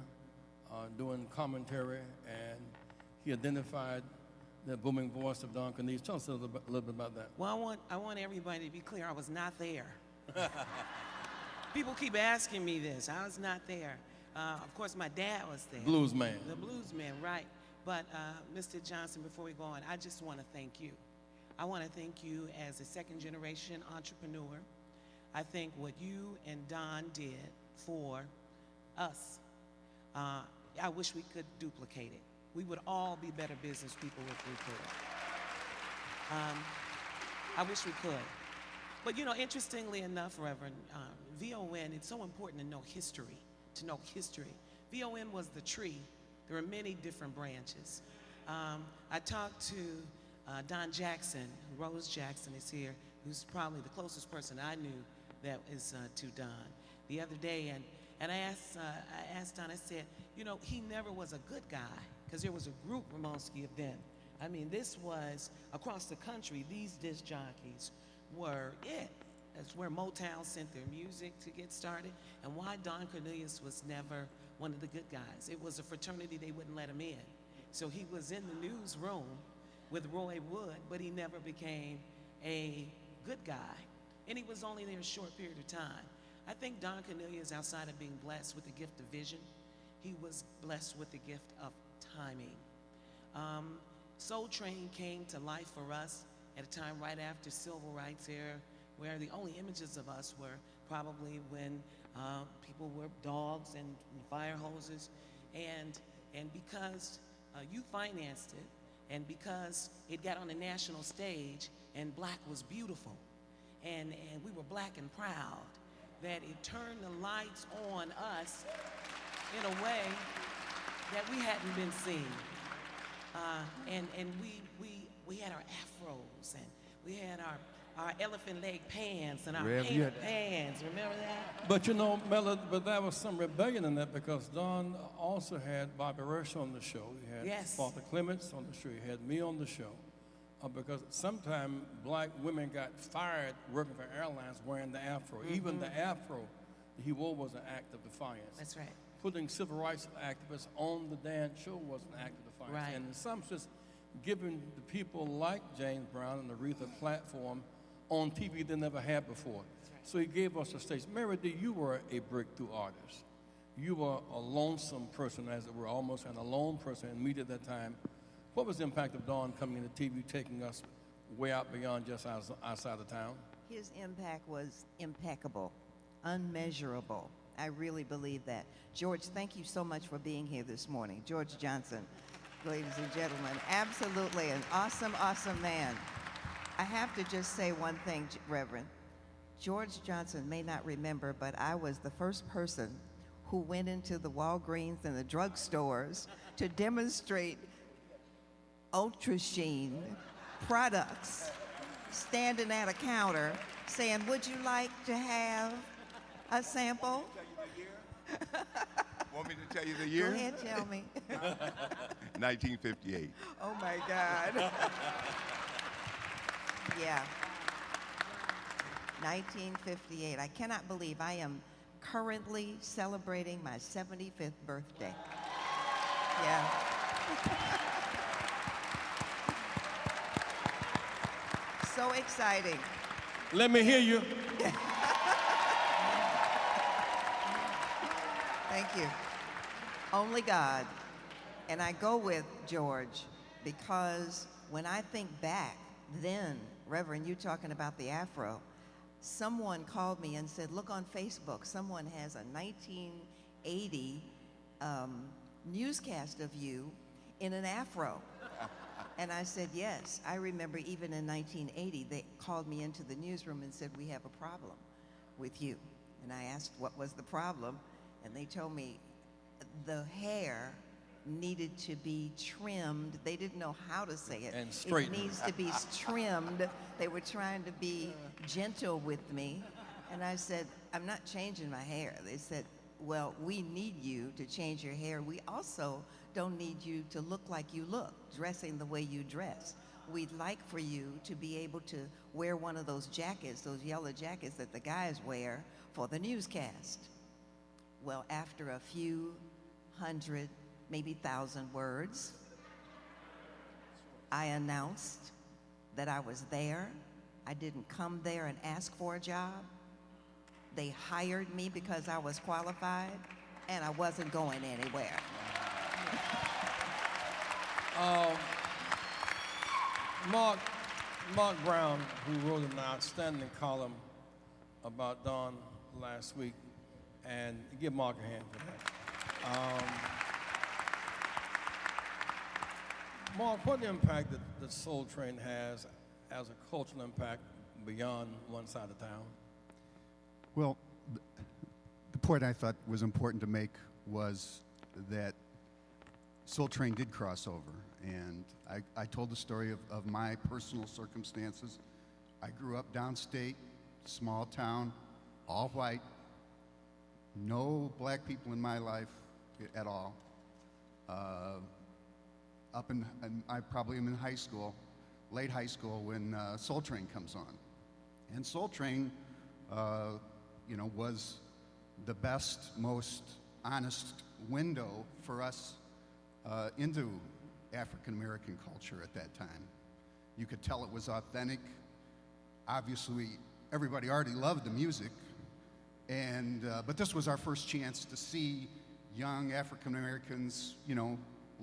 doing commentary, and he identified the booming voice of Don Cornelius. Tell us a little bit about that. Well, I want everybody to be clear. I was not there. People keep asking me this. I was not there. Of course, my dad was there. Blues man. The blues man, right. But Mr. Johnson, before we go on, I just want to thank you. I want to thank you as a second-generation entrepreneur. I think what you and Don did for us, I wish we could duplicate it. We would all be better business people if we could. I wish we could. But you know, interestingly enough, Reverend, VON, it's so important to know history, VON was the tree. There are many different branches. I talked to Don Jackson, Rose Jackson is here, who's probably the closest person I knew that is to Don the other day, and I asked Don, I said, you know, he never was a good guy, because there was a group, Ramonski, of them. I mean, this was, across the country, these disc jockeys were it. That's where Motown sent their music to get started, and why Don Cornelius was never one of the good guys. It was a fraternity, they wouldn't let him in. So he was in the newsroom with Roy Wood, but he never became a good guy. And he was only there a short period of time. I think Don Cornelius, outside of being blessed with the gift of vision, he was blessed with the gift of timing. Soul Train came to life for us at a time right after civil rights era, where the only images of us were probably when people were dogs and fire hoses. And because you financed it, and because it got on the national stage, and black was beautiful, and we were black and proud, that it turned the lights on us in a way that we hadn't been seen. And we had our afros, and we had our elephant leg pants and our painted pants. Remember that? But you know, Melody, but there was some rebellion in that, because Don also had Bobby Rush on the show. He had Father Clements on the show. He had me on the show. Because sometimes black women got fired working for airlines wearing the afro. Even the afro he wore was an act of defiance. That's right. Putting civil rights activists on the dance show was an act of defiance. Right. And in some sense, giving the people like James Brown and Aretha platform on TV they never had before. Right. So he gave us a stage. Mary D., you were a breakthrough artist. You were a lonesome person, as it were, almost an alone person in media at that time. What was the impact of Don coming into TV, taking us way out beyond just outside of town? His impact was impeccable, unmeasurable. I really believe that. George, thank you so much for being here this morning. George Johnson, ladies and gentlemen, absolutely an awesome, awesome man. I have to just say one thing, Reverend. George Johnson may not remember, but I was the first person who went into the Walgreens and the drugstores to demonstrate Ultra Sheen products, standing at a counter saying, would you like to have a sample? Want me to tell you the year? Go ahead, tell me. 1958. Oh my God. Yeah. 1958. I cannot believe I am currently celebrating my 75th birthday. Yeah. So exciting. Let me hear you. Thank you. Only God. And I go with George because when I think back then, Reverend, you talking about the Afro, someone called me and said, look on Facebook, someone has a 1980 newscast of you in an Afro. And I said, yes. I remember even in 1980, they called me into the newsroom and said, we have a problem with you. And I asked what was the problem, and they told me the hair needed to be trimmed. They didn't know how to say it. And straightened. It needs to be trimmed. They were trying to be gentle with me. And I said, I'm not changing my hair. They said, well, we need you to change your hair. We also don't need you to look like you look, dressing the way you dress. We'd like for you to be able to wear one of those jackets, those yellow jackets that the guys wear for the newscast. Well, after a few hundred, maybe 1,000 words, I announced that I was there. I didn't come there and ask for a job. They hired me because I was qualified, and I wasn't going anywhere. Mark Brown, who wrote an outstanding column about Dawn last week, and give Mark a hand for that. Mark, what impact that Soul Train has as a cultural impact beyond one side of town? Well, the point I thought was important to make was that Soul Train did cross over, and I told the story of my personal circumstances. I grew up downstate, small town, all white, no black people in my life at all. I probably am in high school, late high school, when Soul Train comes on. And Soul Train, was the best, most honest window for us into African American culture at that time. You could tell it was authentic. Obviously, everybody already loved the music, but this was our first chance to see young African Americans,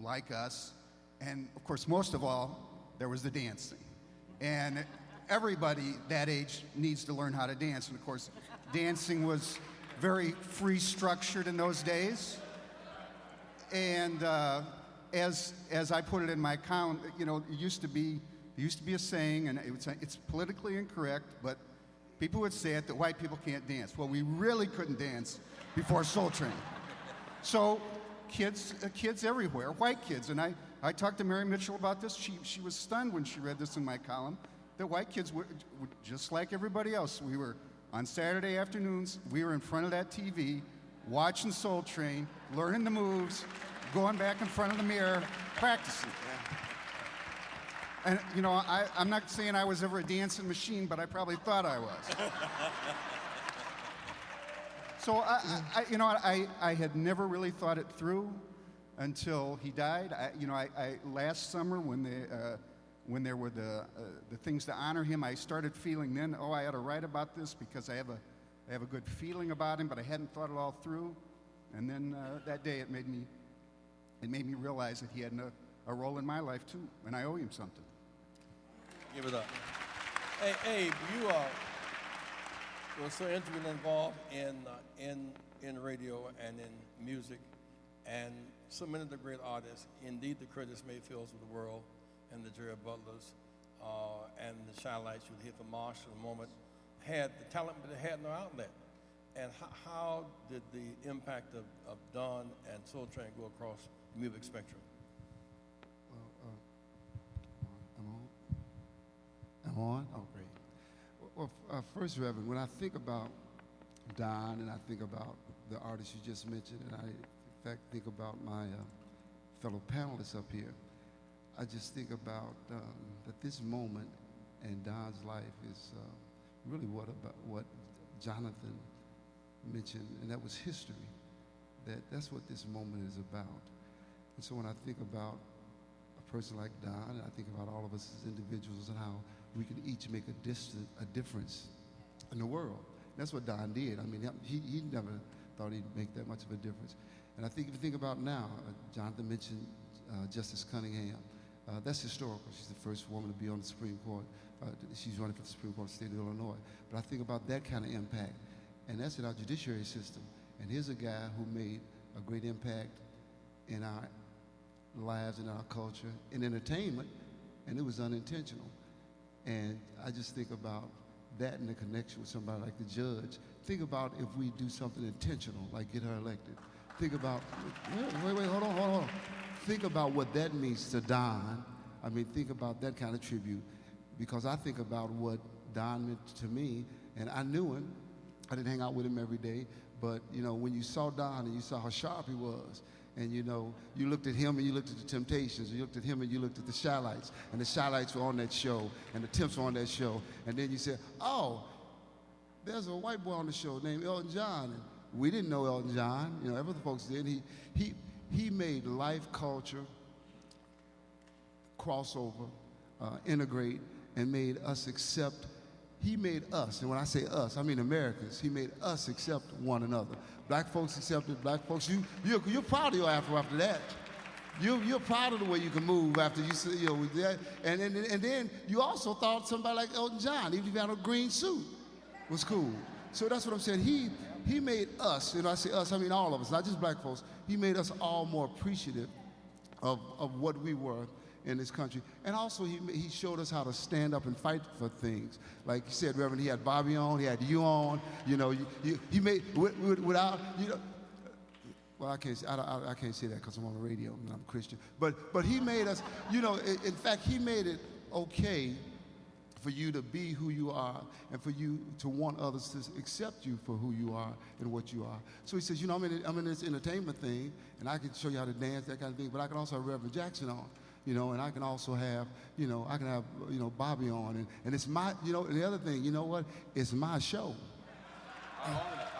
like us. And of course, most of all, there was the dancing. And everybody that age needs to learn how to dance. And of course, dancing was very free structured in those days. And as I put it in my column, it used to be a saying, and it's politically incorrect, but people would say it, that white people can't dance. Well, we really couldn't dance before Soul Train. So kids everywhere, white kids, and I talked to Mary Mitchell about this. She was stunned when she read this in my column, that white kids were just like everybody else. We were, on Saturday afternoons, we were in front of that TV, watching Soul Train, learning the moves, going back in front of the mirror, practicing. And, I'm not saying I was ever a dancing machine, but I probably thought I was. So, I had never really thought it through until he died. Last summer when there were the things to honor him, I started feeling then, I ought to write about this because I have a good feeling about him, but I hadn't thought it all through. And then that day it made me realize that he had a role in my life too, and I owe him something. Give it up. Hey, Abe, you were so intimately involved in radio and in music, and so many of the great artists, indeed the Curtis Mayfields of the world, and the Jerry Butlers, and the Shylights, you'd hear from Marshall in a moment, had the talent, but they had no outlet. And how did the impact of Dawn and Soul Train go across the music spectrum? I'm on? Oh, great. Well, first, Reverend, when I think about Don and I think about the artists you just mentioned, and I, in fact, think about my fellow panelists up here, I just think about that this moment in Don's life is really what Jonathan mentioned, and that was history. That's what this moment is about. And so when I think about a person like Don, I think about all of us as individuals and how we can each make a difference in the world. That's what Don did. I mean, he never thought he'd make that much of a difference. And I think if you think about now, Jonathan mentioned Justice Cunningham. That's historical. She's the first woman to be on the Supreme Court. She's running for the Supreme Court of the state of Illinois. But I think about that kind of impact, and that's in our judiciary system. And here's a guy who made a great impact in our lives, in our culture, in entertainment, and it was unintentional. And I just think about that in the connection with somebody like the judge. Think about if we do something intentional, like get her elected. Think about, wait, hold on. Think about what that means to Don. I mean, think about that kind of tribute, because I think about what Don meant to me, and I knew him. I didn't hang out with him every day, but you know, when you saw Don and you saw how sharp he was, and you know, you looked at him and you looked at the Temptations, you looked at him and you looked at the Shy-Lights, and the Shy-Lights were on that show, and the Temps were on that show, and then you said, oh, there's a white boy on the show named Elton John. And we didn't know Elton John, you know, other folks did. He made life, culture, crossover, integrate, and made us accept. He made us, and when I say us, I mean Americans. He made us accept one another. Black folks accepted black folks. You're proud of your afro after that. You're proud of the way you can move after you see, you know, that. And then you also thought somebody like Elton John, even if he had a green suit, was cool. So that's what I'm saying. He made us, and I say us, I mean all of us, not just black folks. He made us all more appreciative of what we were in this country. And also he showed us how to stand up and fight for things. Like you said, Reverend, he had Bobby on, he had you on, you know, he made, without, you know, well, I can't say that because I'm on the radio and I'm a Christian. But he made us, you know, in fact, he made it okay for you to be who you are and for you to want others to accept you for who you are and what you are. So he says, you know, I'm in this entertainment thing, and I can show you how to dance, that kind of thing, but I can also have Reverend Jackson on, you know, and I can also have, you know, Bobby on, and it's my, you know, and the other thing, you know what, it's my show.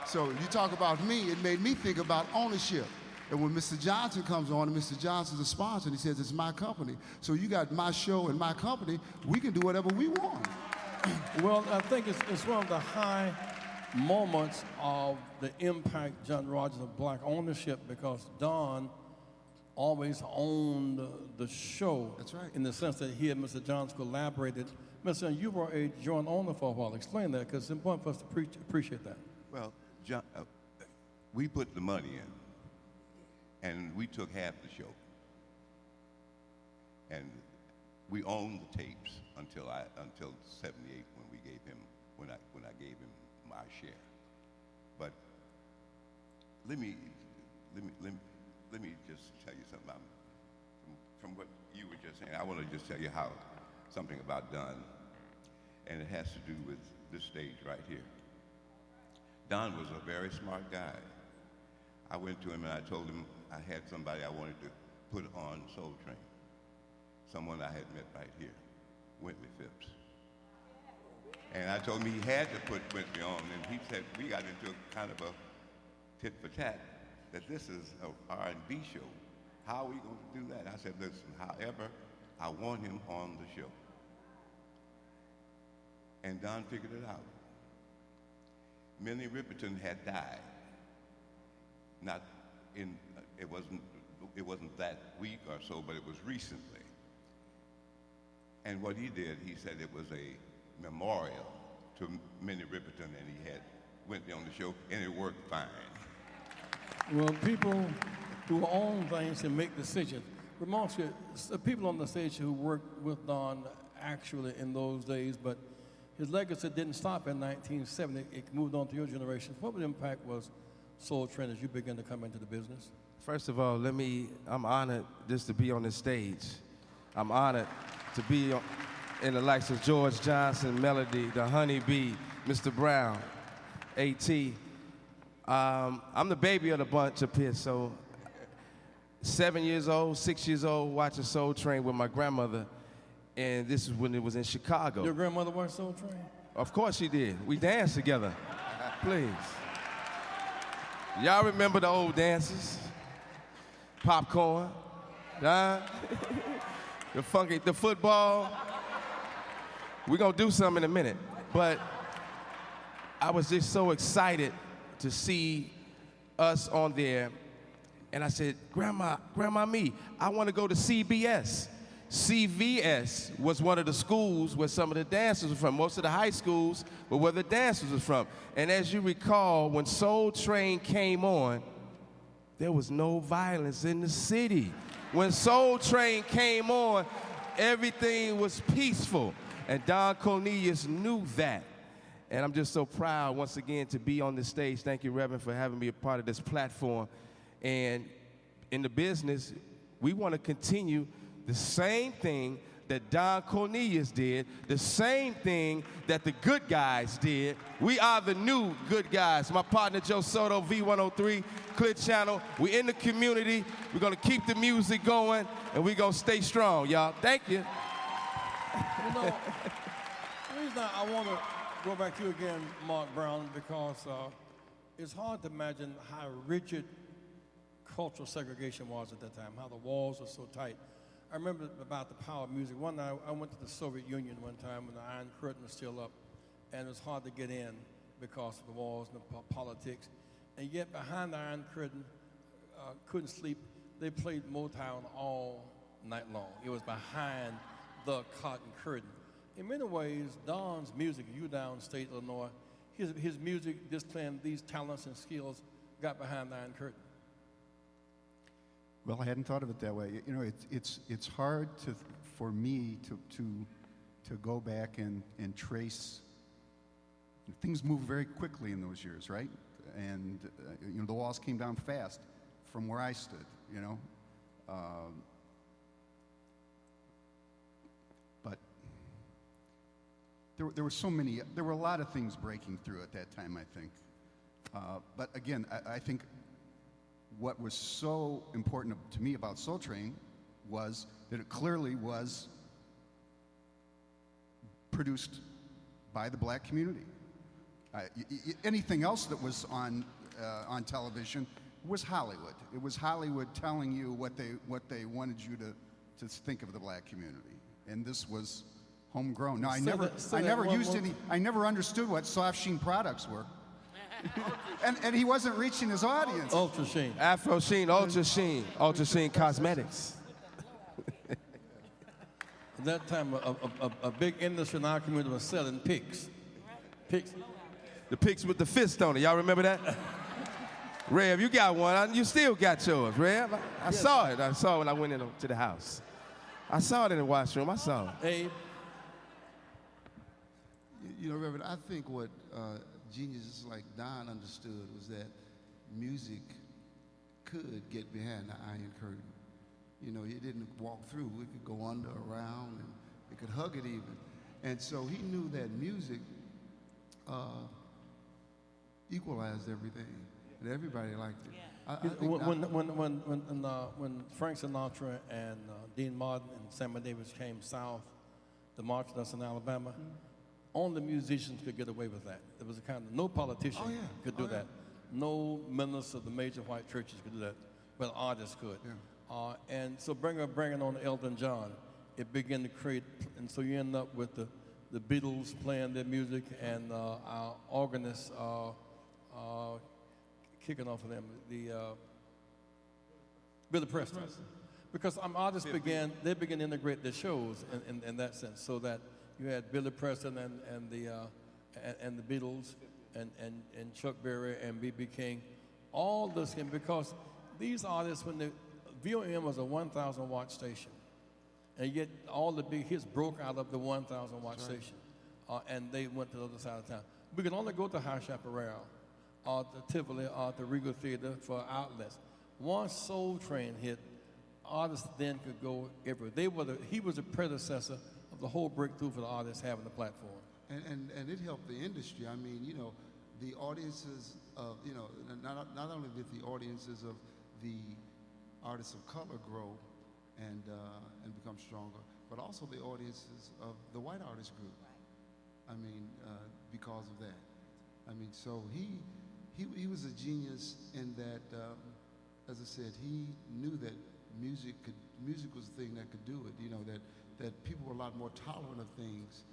So you talk about me, it made me think about ownership. And when Mr. Johnson comes on, and Mr. Johnson's a sponsor, and he says, it's my company. So you got my show and my company, we can do whatever we want. Well, I think it's one of the high moments of the impact, John Rogers, of black ownership, because Don always owned the show. That's right. In the sense that he and Mr. Johnson collaborated. Mr. You were a joint owner for a while. Explain that, because it's important for us to appreciate that. Well, John, we put the money in, and we took half the show. And we owned the tapes until 78 when I gave him my share. But let me just tell you something. From what you were just saying, I want to just tell you something about Don, and it has to do with this stage right here. Don was a very smart guy. I went to him and I told him I had somebody I wanted to put on Soul Train. Someone I had met right here, Whitley Phipps. And I told him he had to put Whitley on, and he said, we got into a kind of a tit for tat, that this is an R&B show. How are we going to do that? I said, listen, however, I want him on the show. And Don figured it out. Minnie Riperton had died. It wasn't that week or so, but it was recently. And what he did, he said it was a memorial to Minnie Riperton, and he had Whitney on the show, and it worked fine. Well, people who own things and make decisions. Remarks, the people on the stage who worked with Don actually in those days, but his legacy didn't stop in 1970. It moved on to your generation. What impact was Soul Train as you began to come into the business? First of all, I'm honored just to be on this stage. I'm honored to be in the likes of George Johnson, Melody, the Honey Bee, Mr. Brown, A.T. I'm the baby of the bunch up here, so 7 years old, 6 years old, watching Soul Train with my grandmother, and this is when it was in Chicago. Your grandmother watched Soul Train? Of course she did. We danced together. Please. Y'all remember the old dances? Popcorn, the football. We're gonna do something in a minute, but I was just so excited to see us on there, and I said, Grandma me, I want to go to CBS. CVS was one of the schools where some of the dancers were from. Most of the high schools were where the dancers were from. And as you recall, when Soul Train came on, there was no violence in the city. When Soul Train came on, everything was peaceful. And Don Cornelius knew that. And I'm just so proud, once again, to be on this stage. Thank you, Reverend, for having me a part of this platform. And in the business, we want to continue the same thing that Don Cornelius did, the same thing that the good guys did. We are the new good guys. My partner, Joe Soto, V103, Clear Channel. We're in the community. We're going to keep the music going, and we're going to stay strong, y'all. Thank you. You know, the reason I want to go back to you again, Mark Brown, because it's hard to imagine how rigid cultural segregation was at that time, how the walls were so tight. I remember about the power of music. One night, I went to the Soviet Union one time when the Iron Curtain was still up, and it was hard to get in because of the walls and the politics. And yet, behind the Iron Curtain, couldn't sleep. They played Motown all night long. It was behind the Cotton Curtain. In many ways, Don's music, you downstate Illinois, his music, displaying these talents and skills, got behind the Iron Curtain. Well, I hadn't thought of it that way. You know, it's hard for me to go back and trace. Things moved very quickly in those years, right? And you know, the walls came down fast from where I stood. You know, but there were so many. There were a lot of things breaking through at that time, I think. But again, I think what was so important to me about Soul Train was that it clearly was produced by the black community. Anything else that was on television was Hollywood. It was Hollywood telling you what they wanted you to think of the black community, and this was homegrown. Now, I never understood what soft sheen products were. and he wasn't reaching his audience. Ultra Sheen. Afro Sheen, Ultra Sheen, Ultra Sheen Cosmetics. At that time, a big industry in our community was selling picks. Picks. The picks with the fist on it. Y'all remember that? Rev, you got one. You still got yours, Rev. I saw it. I saw it when I went into the house. I saw it in the washroom. I saw it. Abe. You know, Reverend, I think what geniuses like Don understood was that music could get behind the Iron Curtain. You know, it didn't walk through. It could go under, around, and it could hug it even. And so he knew that music equalized everything, and everybody liked it. When Frank Sinatra and Dean Martin and Sammy Davis came south to march with us in Alabama, only musicians could get away with that. There was a kind of, no politician could do that. No minister of the major white churches could do that, but artists could. Yeah. And so bringing on Elton John, it began to create, and so you end up with the Beatles playing their music and our organists kicking off of them, the Billy Preston. Because artists began to integrate their shows in that sense, so that you had Billy Preston and the Beatles and Chuck Berry and B.B. King, all this, and because these artists, when the VOM was a 1,000 watt station, and yet all the big hits broke out of the 1,000 watt station, and they went to the other side of town. We could only go to High Chaparral, or to Tivoli, or to Regal Theater for outlets. Once Soul Train hit, artists then could go everywhere. He was a predecessor of the whole breakthrough for the artists having a platform. And it helped the industry. I mean, you know, the audiences of, you know, not only did the audiences of the artists of color grow and become stronger, but also the audiences of the white artist group. I mean, because of that. I mean, so he was a genius in that, as I said, he knew that music was the thing that could do it. You know, that people were a lot more tolerant of things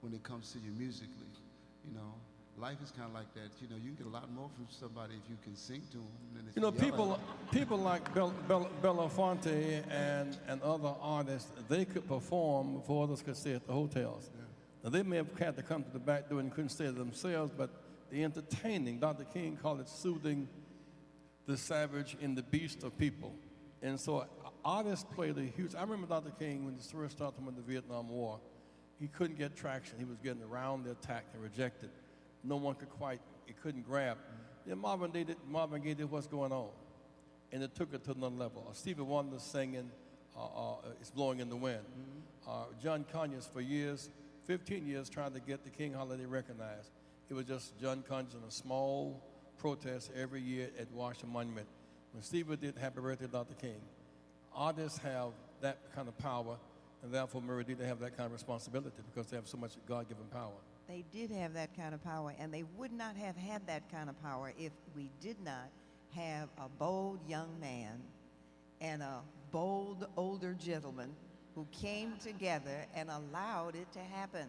when it comes to you musically. You know, life is kind of like that. You know, you can get a lot more from somebody if you can sing to them than if You know, you yell at people like Belafonte and other artists, they could perform before others could stay at the hotels. Yeah. Now, they may have had to come to the back door and couldn't stay themselves, but the entertaining, Dr. King called it soothing the savage and the beast of people. And so artists played a huge, I remember Dr. King when he first started with the Vietnam War, he couldn't get traction. He was getting around the attack and rejected. No one could quite, it couldn't grab. Then Marvin Gaye did What's Going On, and it took it to another level. Stevie Wonder singing It's Blowing in the Wind. John Conyers for years, 15 years, trying to get the King holiday recognized. It was just John Conyers in a small protest every year at Washington Monument. When Stevie did Happy Birthday, Dr. King, artists have that kind of power, and therefore Murray did have that kind of responsibility because they have so much God-given power. They did have that kind of power, and they would not have had that kind of power if we did not have a bold young man and a bold older gentleman who came together and allowed it to happen.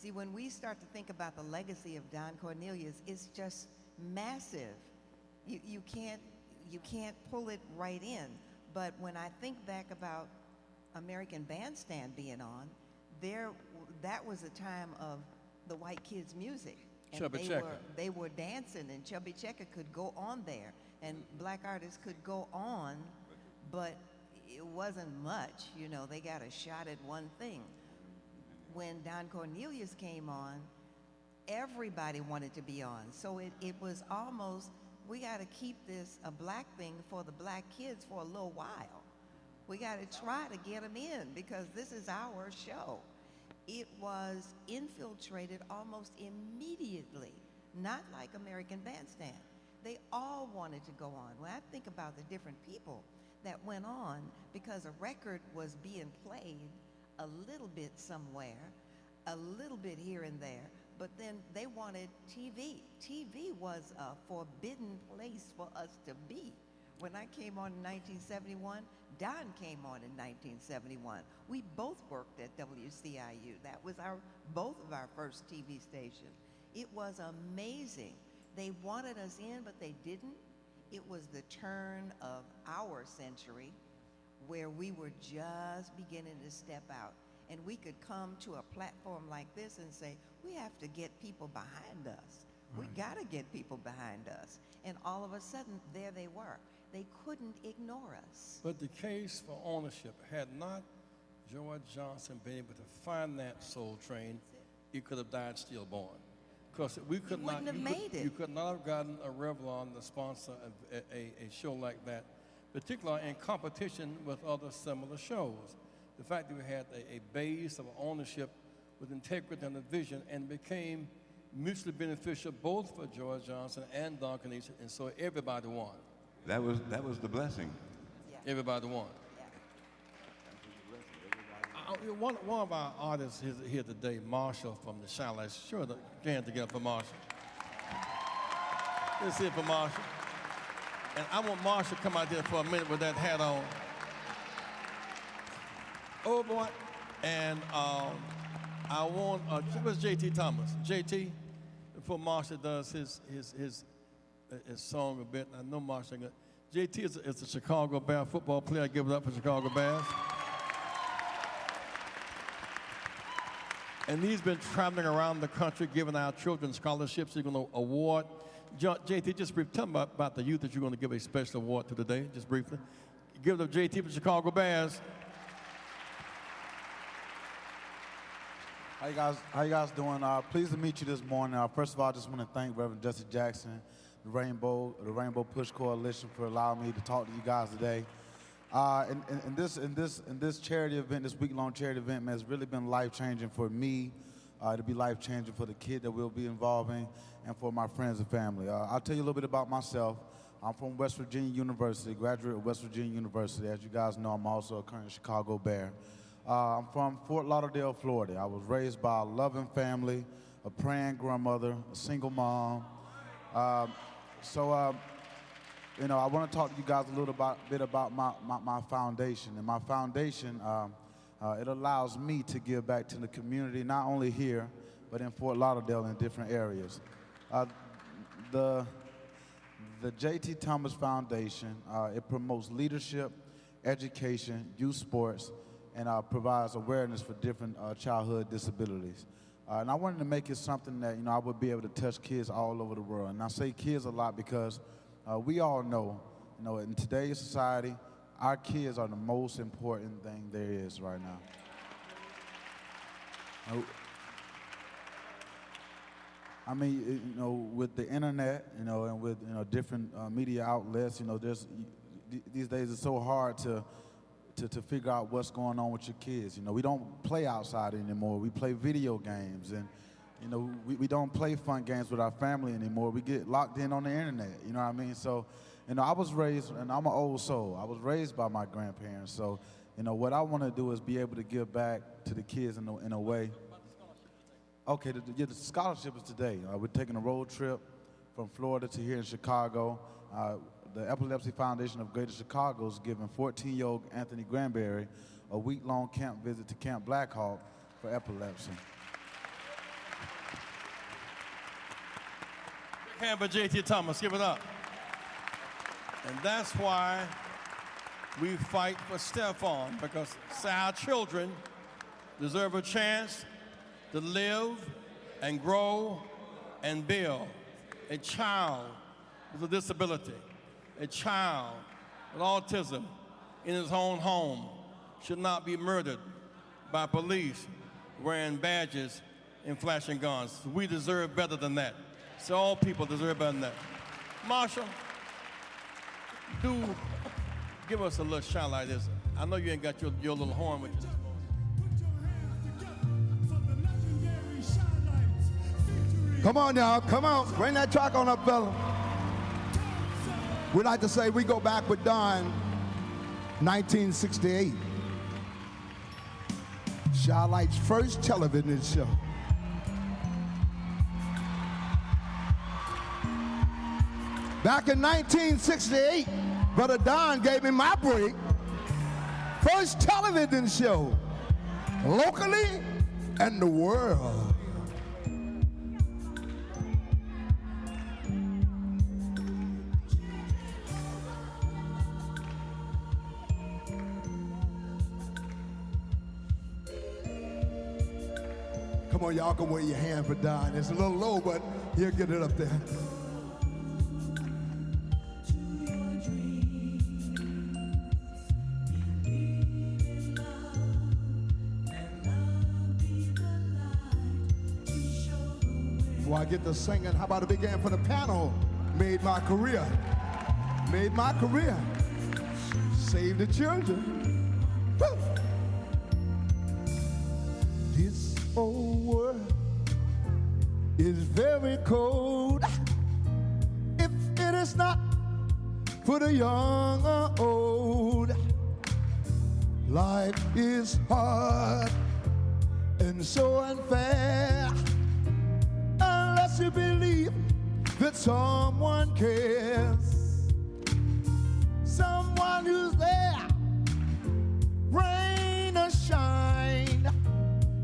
See, when we start to think about the legacy of Don Cornelius, it's just massive. You can't pull it right in. But when I think back about American Bandstand being on, that was a time of the white kids' music. And Chubby Checker. They were dancing, and Chubby Checker could go on there, and black artists could go on, but it wasn't much. You know, they got a shot at one thing. When Don Cornelius came on, everybody wanted to be on. So it was almost, we got to keep this a black thing for the black kids for a little while. We got to try to get them in because this is our show. It was infiltrated almost immediately, not like American Bandstand. They all wanted to go on. When I think about the different people that went on, because a record was being played a little bit somewhere, a little bit here and there, but then they wanted TV. TV was a forbidden place for us to be. When I came on in 1971, Don came on in 1971. We both worked at WCIU. That was both of our first TV stations. It was amazing. They wanted us in, but they didn't. It was the turn of our century where we were just beginning to step out. And we could come to a platform like this and say, we have to get people behind us. Right. We got to get people behind us. And all of a sudden, there they were. They couldn't ignore us. But the case for ownership, had not George Johnson been able to find that soul train, he could have died stillborn. Because we could not have made it. You could not have gotten a Revlon to sponsor a show like that, particularly in competition with other similar shows. The fact that we had a base of ownership with integrity and a vision, and became mutually beneficial both for George Johnson and Don Cornelius, and so everybody won. That was the blessing. Yeah. Everybody won. Yeah. One of our artists here today, Marshall from the Chalet. Sure, the hand together for Marshall. Let's see it for Marshall. And I want Marshall to come out there for a minute with that hat on. Oh boy. And I want, where's JT Thomas? JT, before Marshall does his song a bit, I know Marshall. JT is a Chicago Bear football player. I give it up for Chicago Bears. And he's been traveling around the country giving our children scholarships. He's going to award. JT, just briefly, tell them about the youth that you're going to give a special award to today, just briefly. Give it up, JT, for Chicago Bears. How you guys doing? Pleased to meet you this morning. First of all, I just want to thank Reverend Jesse Jackson, the Rainbow Push Coalition, for allowing me to talk to you guys today. In this charity event, this week-long charity event, man, has really been life-changing for me. It'll be life-changing for the kid that we'll be involving, and for my friends and family. I'll tell you a little bit about myself. I'm from West Virginia University, graduate of West Virginia University. As you guys know, I'm also a current Chicago Bear. I'm from Fort Lauderdale, Florida. I was raised by a loving family, a praying grandmother, a single mom. You know, I want to talk to you guys a little bit about my foundation. And my foundation, it allows me to give back to the community, not only here, but in Fort Lauderdale in different areas. The J.T. Thomas Foundation, it promotes leadership, education, youth sports, and provides awareness for different childhood disabilities. And I wanted to make it something that, I would be able to touch kids all over the world. And I say kids a lot because we all know, in today's society, our kids are the most important thing there is right now. I mean, with the internet, and with, different media outlets, these days it's so hard to figure out what's going on with your kids. We don't play outside anymore. We play video games, and, we don't play fun games with our family anymore. We get locked in on the internet, you know what I mean? So, I was raised, and I'm an old soul. I was raised by my grandparents. So, what I want to do is be able to give back to the kids in a way. Okay, the scholarship is today. We're taking a road trip from Florida to here in Chicago. The Epilepsy Foundation of Greater Chicago is giving 14-year-old Anthony Granberry a week-long camp visit to Camp Black Hawk for epilepsy. Big hand for J.T. Thomas, give it up. And that's why we fight for Stefon, because our children deserve a chance to live and grow and build. A child with a disability, a child with autism in his own home should not be murdered by police wearing badges and flashing guns. We deserve better than that. So all people deserve better than that. Marshall, do give us a little shout like this. I know you ain't got your little horn with you. Come on, y'all. Come on. Bring that track on up, fella. We like to say we go back with Don, 1968. Charlotte's first television show. Back in 1968, Brother Don gave me my break. First television show, locally and the world. Come on, y'all can wave your hand for Don. It's a little low, but he'll get it up there. Before I get to singing, how about a big hand for the panel? Made my career. Made my career. Save the children. Woo! This old world is very cold. If it is not for the young or old, life is hard and so unfair. Unless you believe that someone cares, someone who's there, rain or shine,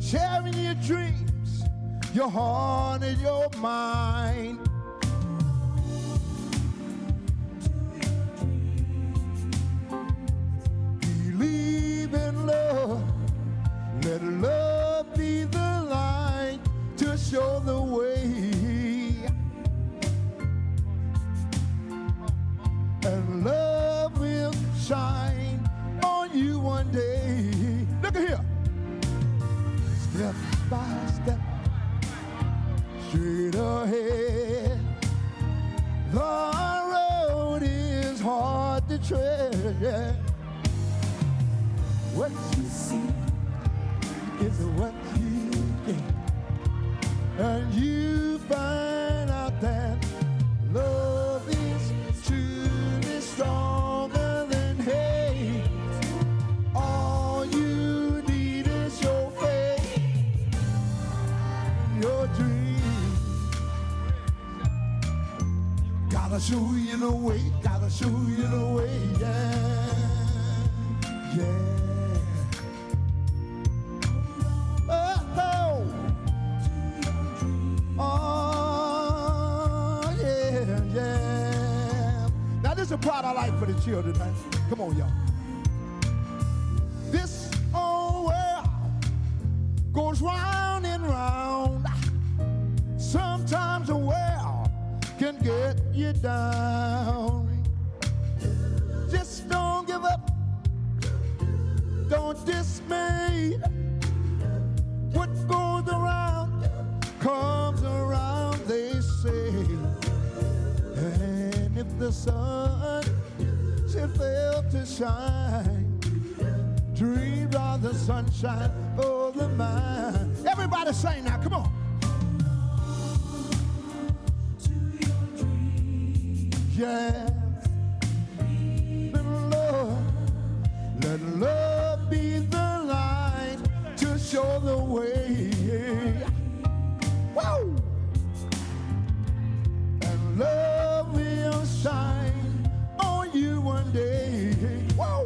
sharing your dreams, your heart and your mind. Believe in love, let love be the light to show the way. And love will shine on you one day. Look at here. Step by step, straight ahead. The road is hard to tread. What you see is what you get. And you find out that love is truly stronger than hate. All you need is your faith, your dream. Gotta show you the way, gotta show you the way, yeah, yeah. This is the part I like for the children, man. Come on, y'all. This old world goes round and round. Sometimes the world can get you down. Just don't give up. Don't dismay. What goes around comes around, they say. And if the sun should fail to shine, dreams are the sunshine of the mind. Everybody sing now, come on. Yeah. Let love be the light to show the way. Woo! And love will shine on you one day. Woo!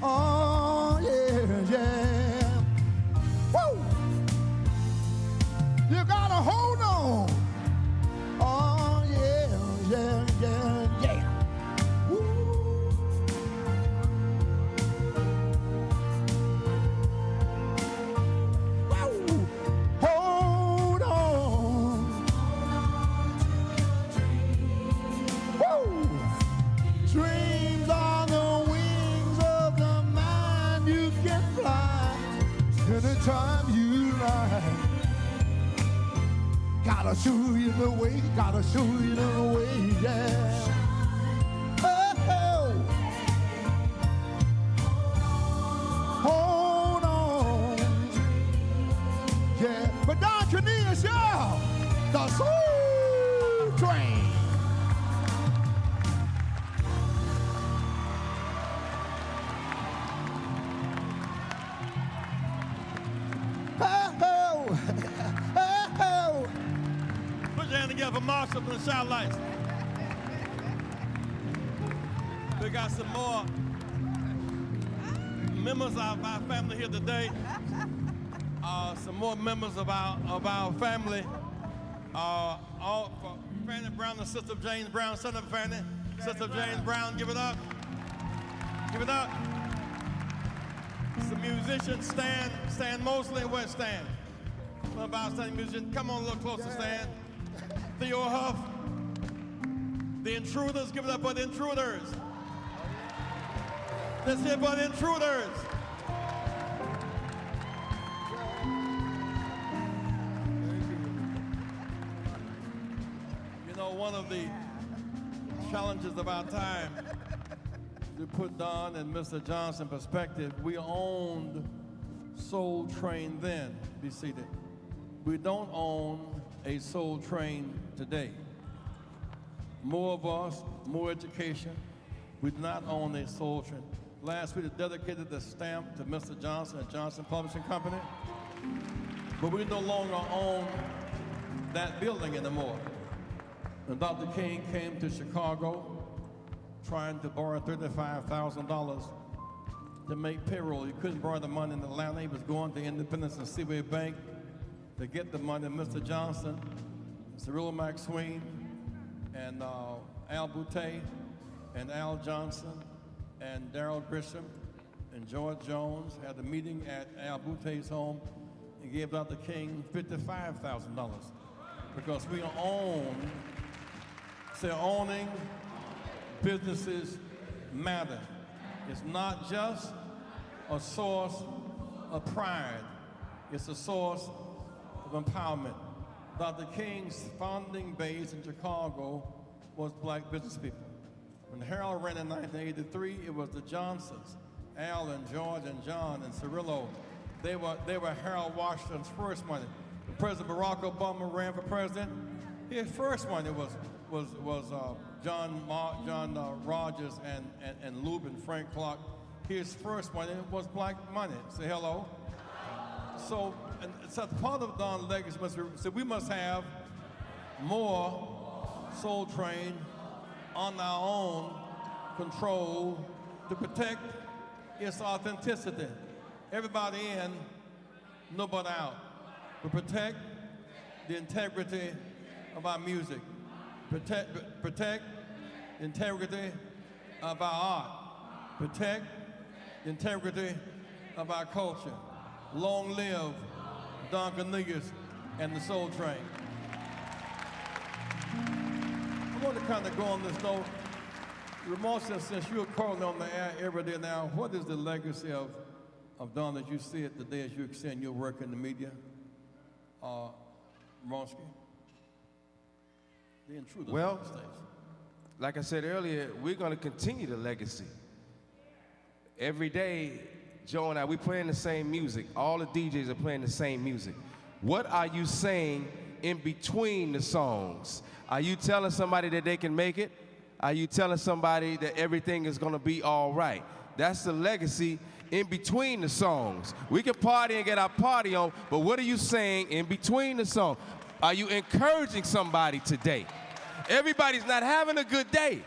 Oh, yeah, yeah. Woo! You gotta hold on. Oh, yeah, yeah, yeah, yeah. Hold on. Woo! Dreams are the wings of the mind. You can fly anytime you like. Gotta show you the way, gotta show you the way, yeah. Oh, hold on, yeah. But Don Cornelius, yeah, the soul train. Put your hand together for Marshall from the Shout Lights. We got some more members of our family here today. Some more members of our family. All for Fanny Brown and Sister James Brown, son of Fanny. Sister James Brown, give it up. Give it up. Some musicians, Stan Mosley, where Stan? One of our outstanding musicians. Come on a little closer, Stan. Theo Huff. The Intruders, give it up for the Intruders. Let's hear for the Intruders. You know, one of the challenges of our time, to put Don and Mr. Johnson in perspective, we owned Soul Train then. Be seated. We don't own a Soul Train today. More of us, more education. We do not own a Soul Train. Last week, we dedicated the stamp to Mr. Johnson at Johnson Publishing Company, but we no longer own that building anymore. And Dr. King came to Chicago trying to borrow $35,000 to make payroll. He couldn't borrow the money in Atlanta. He was going to Independence and Seaway Bank to get the money. Mr. Johnson, Cyril McSween, and Al Boutte, and Al Johnson, and Darrell Grisham, and George Jones had a meeting at Al Boutte's home and gave Dr. King $55,000 because we own, say owning businesses matter. It's not just a source of pride, it's a source of empowerment. Dr. King's founding base in Chicago was black business people. When Harold ran in 1983, it was the Johnsons, Al and George and John and Cirillo. They were Harold Washington's first money. When President Barack Obama ran for president, his first money was John Rogers and Lubin, Frank Clark. His first money was black money. Say hello. So part of Don's legacy we must have more Soul Train on our own control to protect its authenticity. Everybody in, nobody out. To protect the integrity of our music. protect integrity of our art, protect the integrity of our culture. Long live Don Cornelius and the Soul Train. I want to kind of go on this note. Ramon, since you're calling on the air every day now, what is the legacy of Don as you see it today as you extend your work in the media? Ramonsky? The intruder Well, on the stage. like I said earlier, we're going to continue the legacy. Every day, Joe and I, we playing the same music. All the DJs are playing the same music. What are you saying in between the songs? Are you telling somebody that they can make it? Are you telling somebody that everything is going to be all right? That's the legacy in between the songs. We can party and get our party on, but what are you saying in between the songs? Are you encouraging somebody today? Everybody's not having a good day.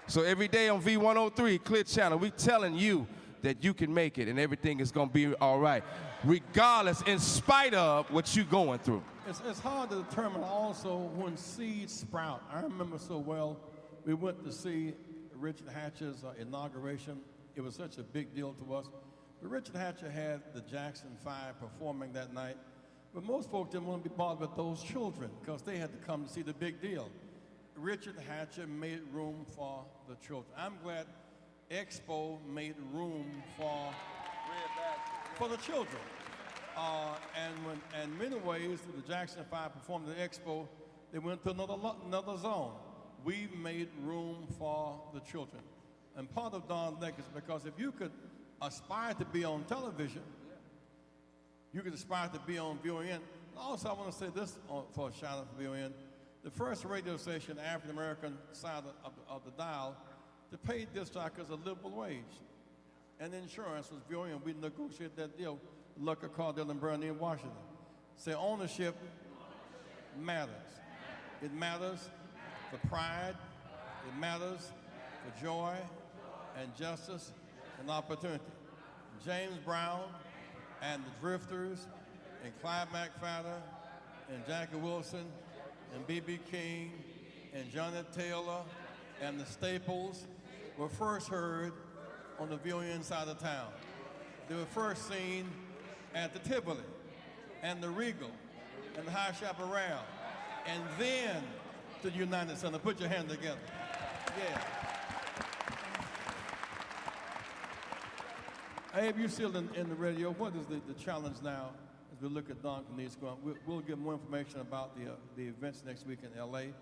So every day on V103, Clear Channel, we telling you that you can make it and everything is going to be all right, regardless, in spite of what you're going through. It's hard to determine also when seeds sprout. I remember so well, we went to see Richard Hatcher's inauguration. It was such a big deal to us. But Richard Hatcher had the Jackson 5 performing that night. But most folks didn't want to be bothered with those children because they had to come to see the big deal. Richard Hatcher made room for the children. I'm glad Expo made room for the children. And in many ways, the Jackson 5 performed at Expo, they went to another zone. We made room for the children. And part of Don's legacy is because if you could aspire to be on television, you could aspire to be on VON. Also, I want to say this for a shout out for VON. The first radio station, African-American side of the dial, to pay disc jockeys a livable wage. And insurance was VON. We negotiated that deal with Lucker, Cardell, and Bernie in Washington. Say ownership matters. It matters for pride. It matters for joy and justice and opportunity. James Brown and the Drifters and Clyde McFadden and Jackie Wilson and B.B. King and Johnny Taylor and the Staples were first heard on the VON side of town. They were first seen at the Tivoli and the Regal and the High Chaparral, and then to the United Center. Put your hands together. Yeah. Abe, you're still in the radio. What is the challenge now as we look at Don Cornelius going? We'll get more information about the events next week in L.A.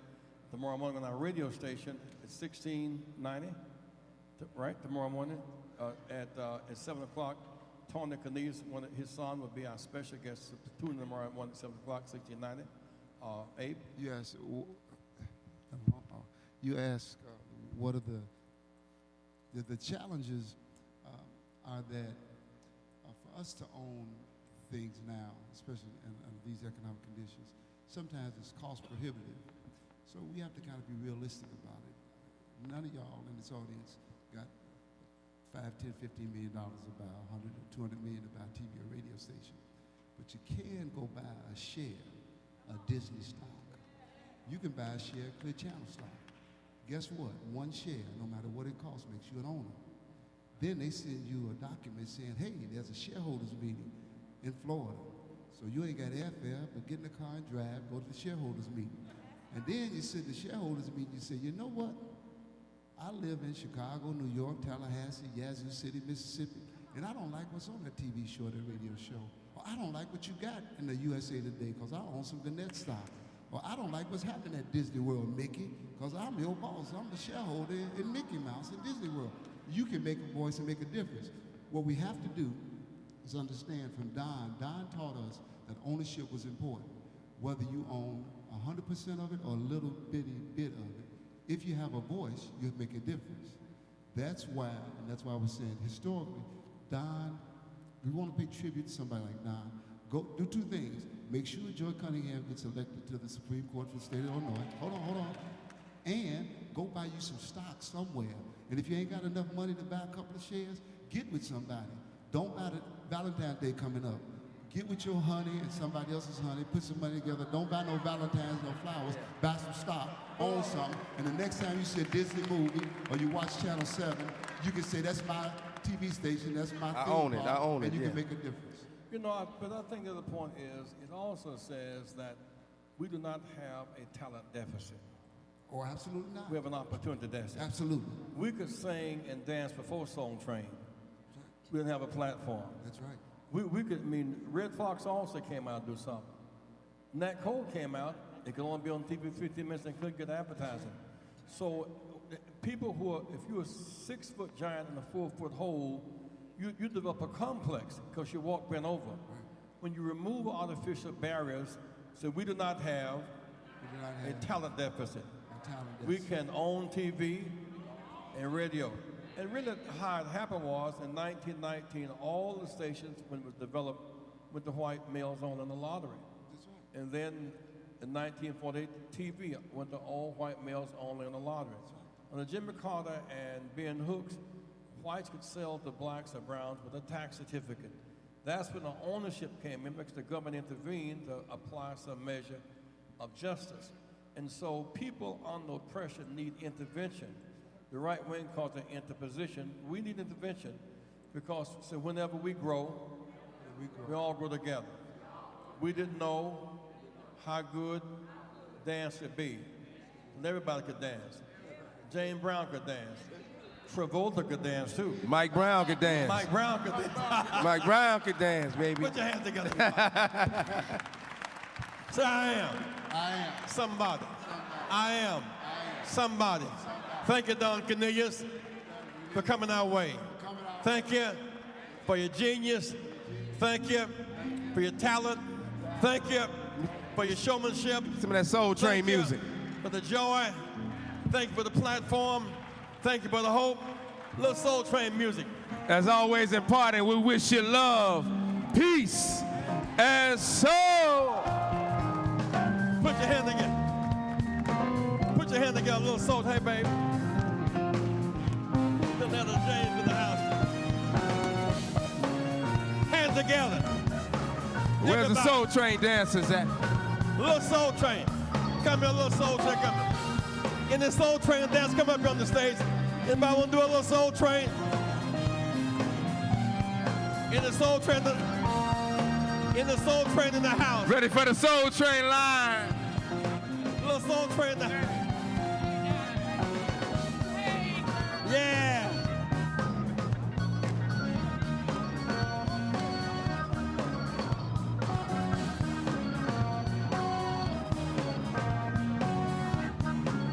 Tomorrow morning on our radio station at 1690, right? Tomorrow morning at 7 o'clock. Tony Cornelius, his son, will be our special guest. Tune in tomorrow morning at 7 o'clock, 1690. Abe? Yes. You asked what are the challenges are that for us to own things now, especially in these economic conditions, sometimes it's cost prohibitive. So we have to kind of be realistic about it. None of y'all in this audience got $5, $10, $15 million to buy 100 or 200 million to buy a TV or radio station. But you can go buy a share of Disney stock. You can buy a share of Clear Channel stock. Guess what? One share, no matter what it costs, makes you an owner. Then they send you a document saying, hey, there's a shareholders meeting in Florida. So you ain't got airfare, but get in the car and drive, go to the shareholders meeting. And then you sit in the shareholders meeting, you say, you know what? I live in Chicago, New York, Tallahassee, Yazoo City, Mississippi, and I don't like what's on that TV show, that radio show. Or I don't like what you got in the USA Today, because I own some Gannett stock. Or I don't like what's happening at Disney World, Mickey, because I'm your boss. I'm the shareholder in Mickey Mouse in Disney World. You can make a voice and make a difference. What we have to do is understand from Don. Don taught us that ownership was important. Whether you own 100% of it or a little bitty bit of it, if you have a voice, you'll make a difference. That's why, and that's why I was saying, historically, Don, we want to pay tribute to somebody like Don. Go do two things. Make sure Joy Cunningham gets elected to the Supreme Court for the state of Illinois. Hold on. And go buy you some stock somewhere. And if you ain't got enough money to buy a couple of shares, get with somebody. Don't buy it. Valentine's Day coming up. Get with your honey and somebody else's honey, put some money together. Don't buy no Valentine's, no flowers. Buy some stock, own something. And the next time you see a Disney movie or you watch Channel 7, you can say, that's my TV station, that's my I theme own it, park, I own it, and you yeah. can make a difference. You know, but I think the other point is, it also says that we do not have a talent deficit. Oh, absolutely not. We have an opportunity deficit. Absolutely. We could sing and dance before Soul Train. We didn't have a platform. That's right. We could, I mean, Red Fox also came out and do something. Nat Cole came out, it could only be on TV 15 minutes and couldn't get advertising. So people who are, if you're a 6-foot giant in a 4-foot hole, you develop a complex because you walk bent over. When you remove artificial barriers, so we do not have a talent deficit. We can own TV and radio. And really how it happened was in 1919, all the stations, when it was developed, with the white males on in the lottery. And then in 1948, TV went to all white males only in the lottery. Under Jimmy Carter and Ben Hooks, whites could sell to blacks or browns with a tax certificate. That's when the ownership came in because the government intervened to apply some measure of justice. And so people under pressure need intervention. The right wing calls it interposition. We need intervention because so whenever we grow, we all grow together. We didn't know how good dance could be. And everybody could dance. Jane Brown could dance. Travolta could dance too. Mike Brown could dance. Mike Brown could dance. Mike Brown could dance, baby. Put your hands together. Say, I am. I am. Somebody. I am. Somebody. Thank you, Don Cornelius, for coming our way. Thank you for your genius. Thank you for your talent. Thank you for your showmanship. Some of that Soul Train music. For the joy. Thank you for the platform. Thank you for the hope. Little Soul Train music. As always in parting, we wish you love, peace, and soul. Put your hand together. Put your hand together, little soul. Hey, babe. Little Ella James in the house. Hands together. Where's the Soul Train dancers at? Little Soul Train. Come here, little Soul Train. Come here. In this Soul Train dance, come up here on the stage. Anybody want to do a little Soul Train? In the Soul Train, in the Soul Train in the house. Ready for the Soul Train line. Little Soul Train in the house. Yeah.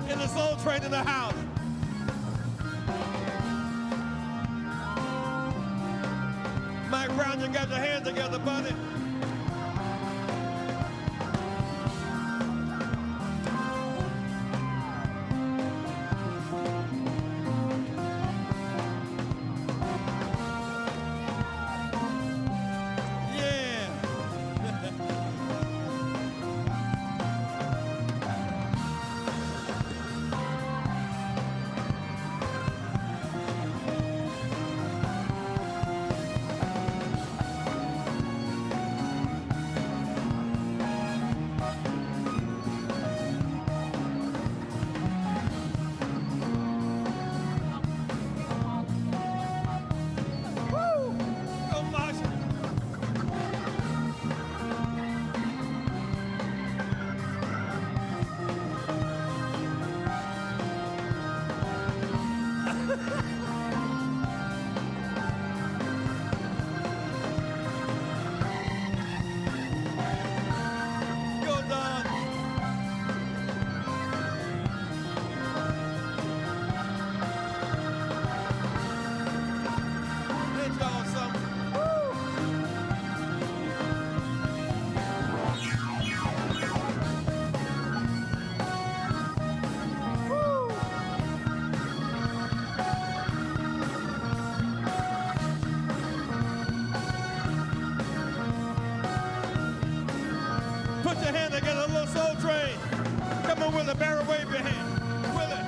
In the Soul Train in the house. Mike Brown, you got your hands together, buddy. Put your hand together, a little Soul Train. Come on, Willie, Barry, wave your hand. Willie.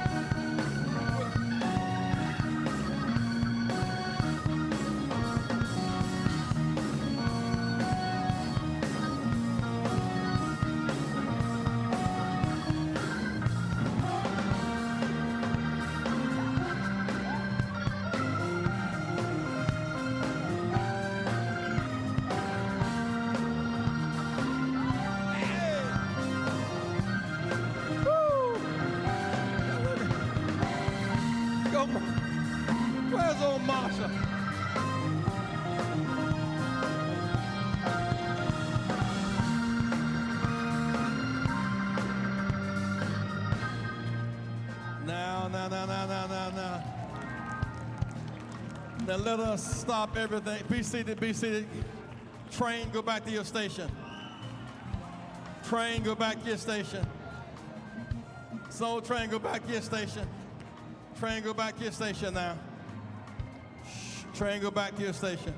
and let us stop everything. Be seated, be seated. Train, go back to your station. Train, go back to your station. Soul train, go back to your station. Train, go back to your station now. Train, go back to your station.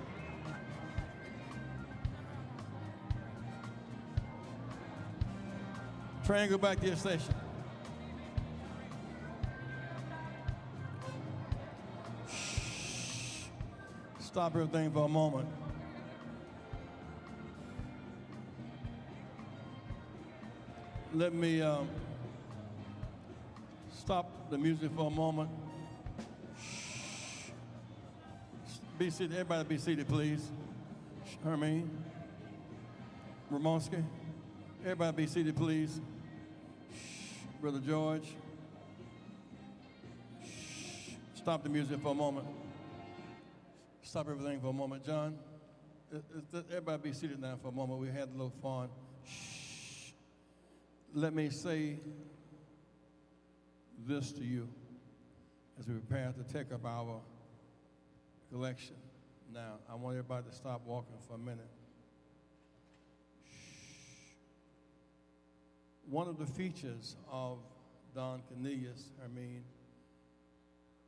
Train, go back to your station. Stop everything for a moment. Let me stop the music for a moment. Be seated. Everybody be seated, please. Hermine, Ramonsky, everybody be seated, please. Brother George, stop the music for a moment. Stop everything for a moment. John, everybody be seated now for a moment. We had a little fun. Let me say this to you as we prepare to take up our collection. Now, I want everybody to stop walking for a minute. One of the features of Don Cornelius,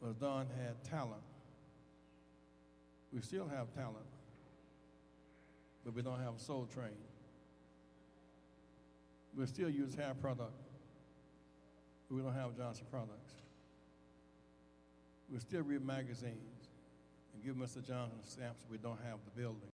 was Don had talent. We still have talent, but we don't have Soul Train. We still use hair product, but we don't have Johnson products. We still read magazines and give Mr. Johnson stamps, but we don't have the building.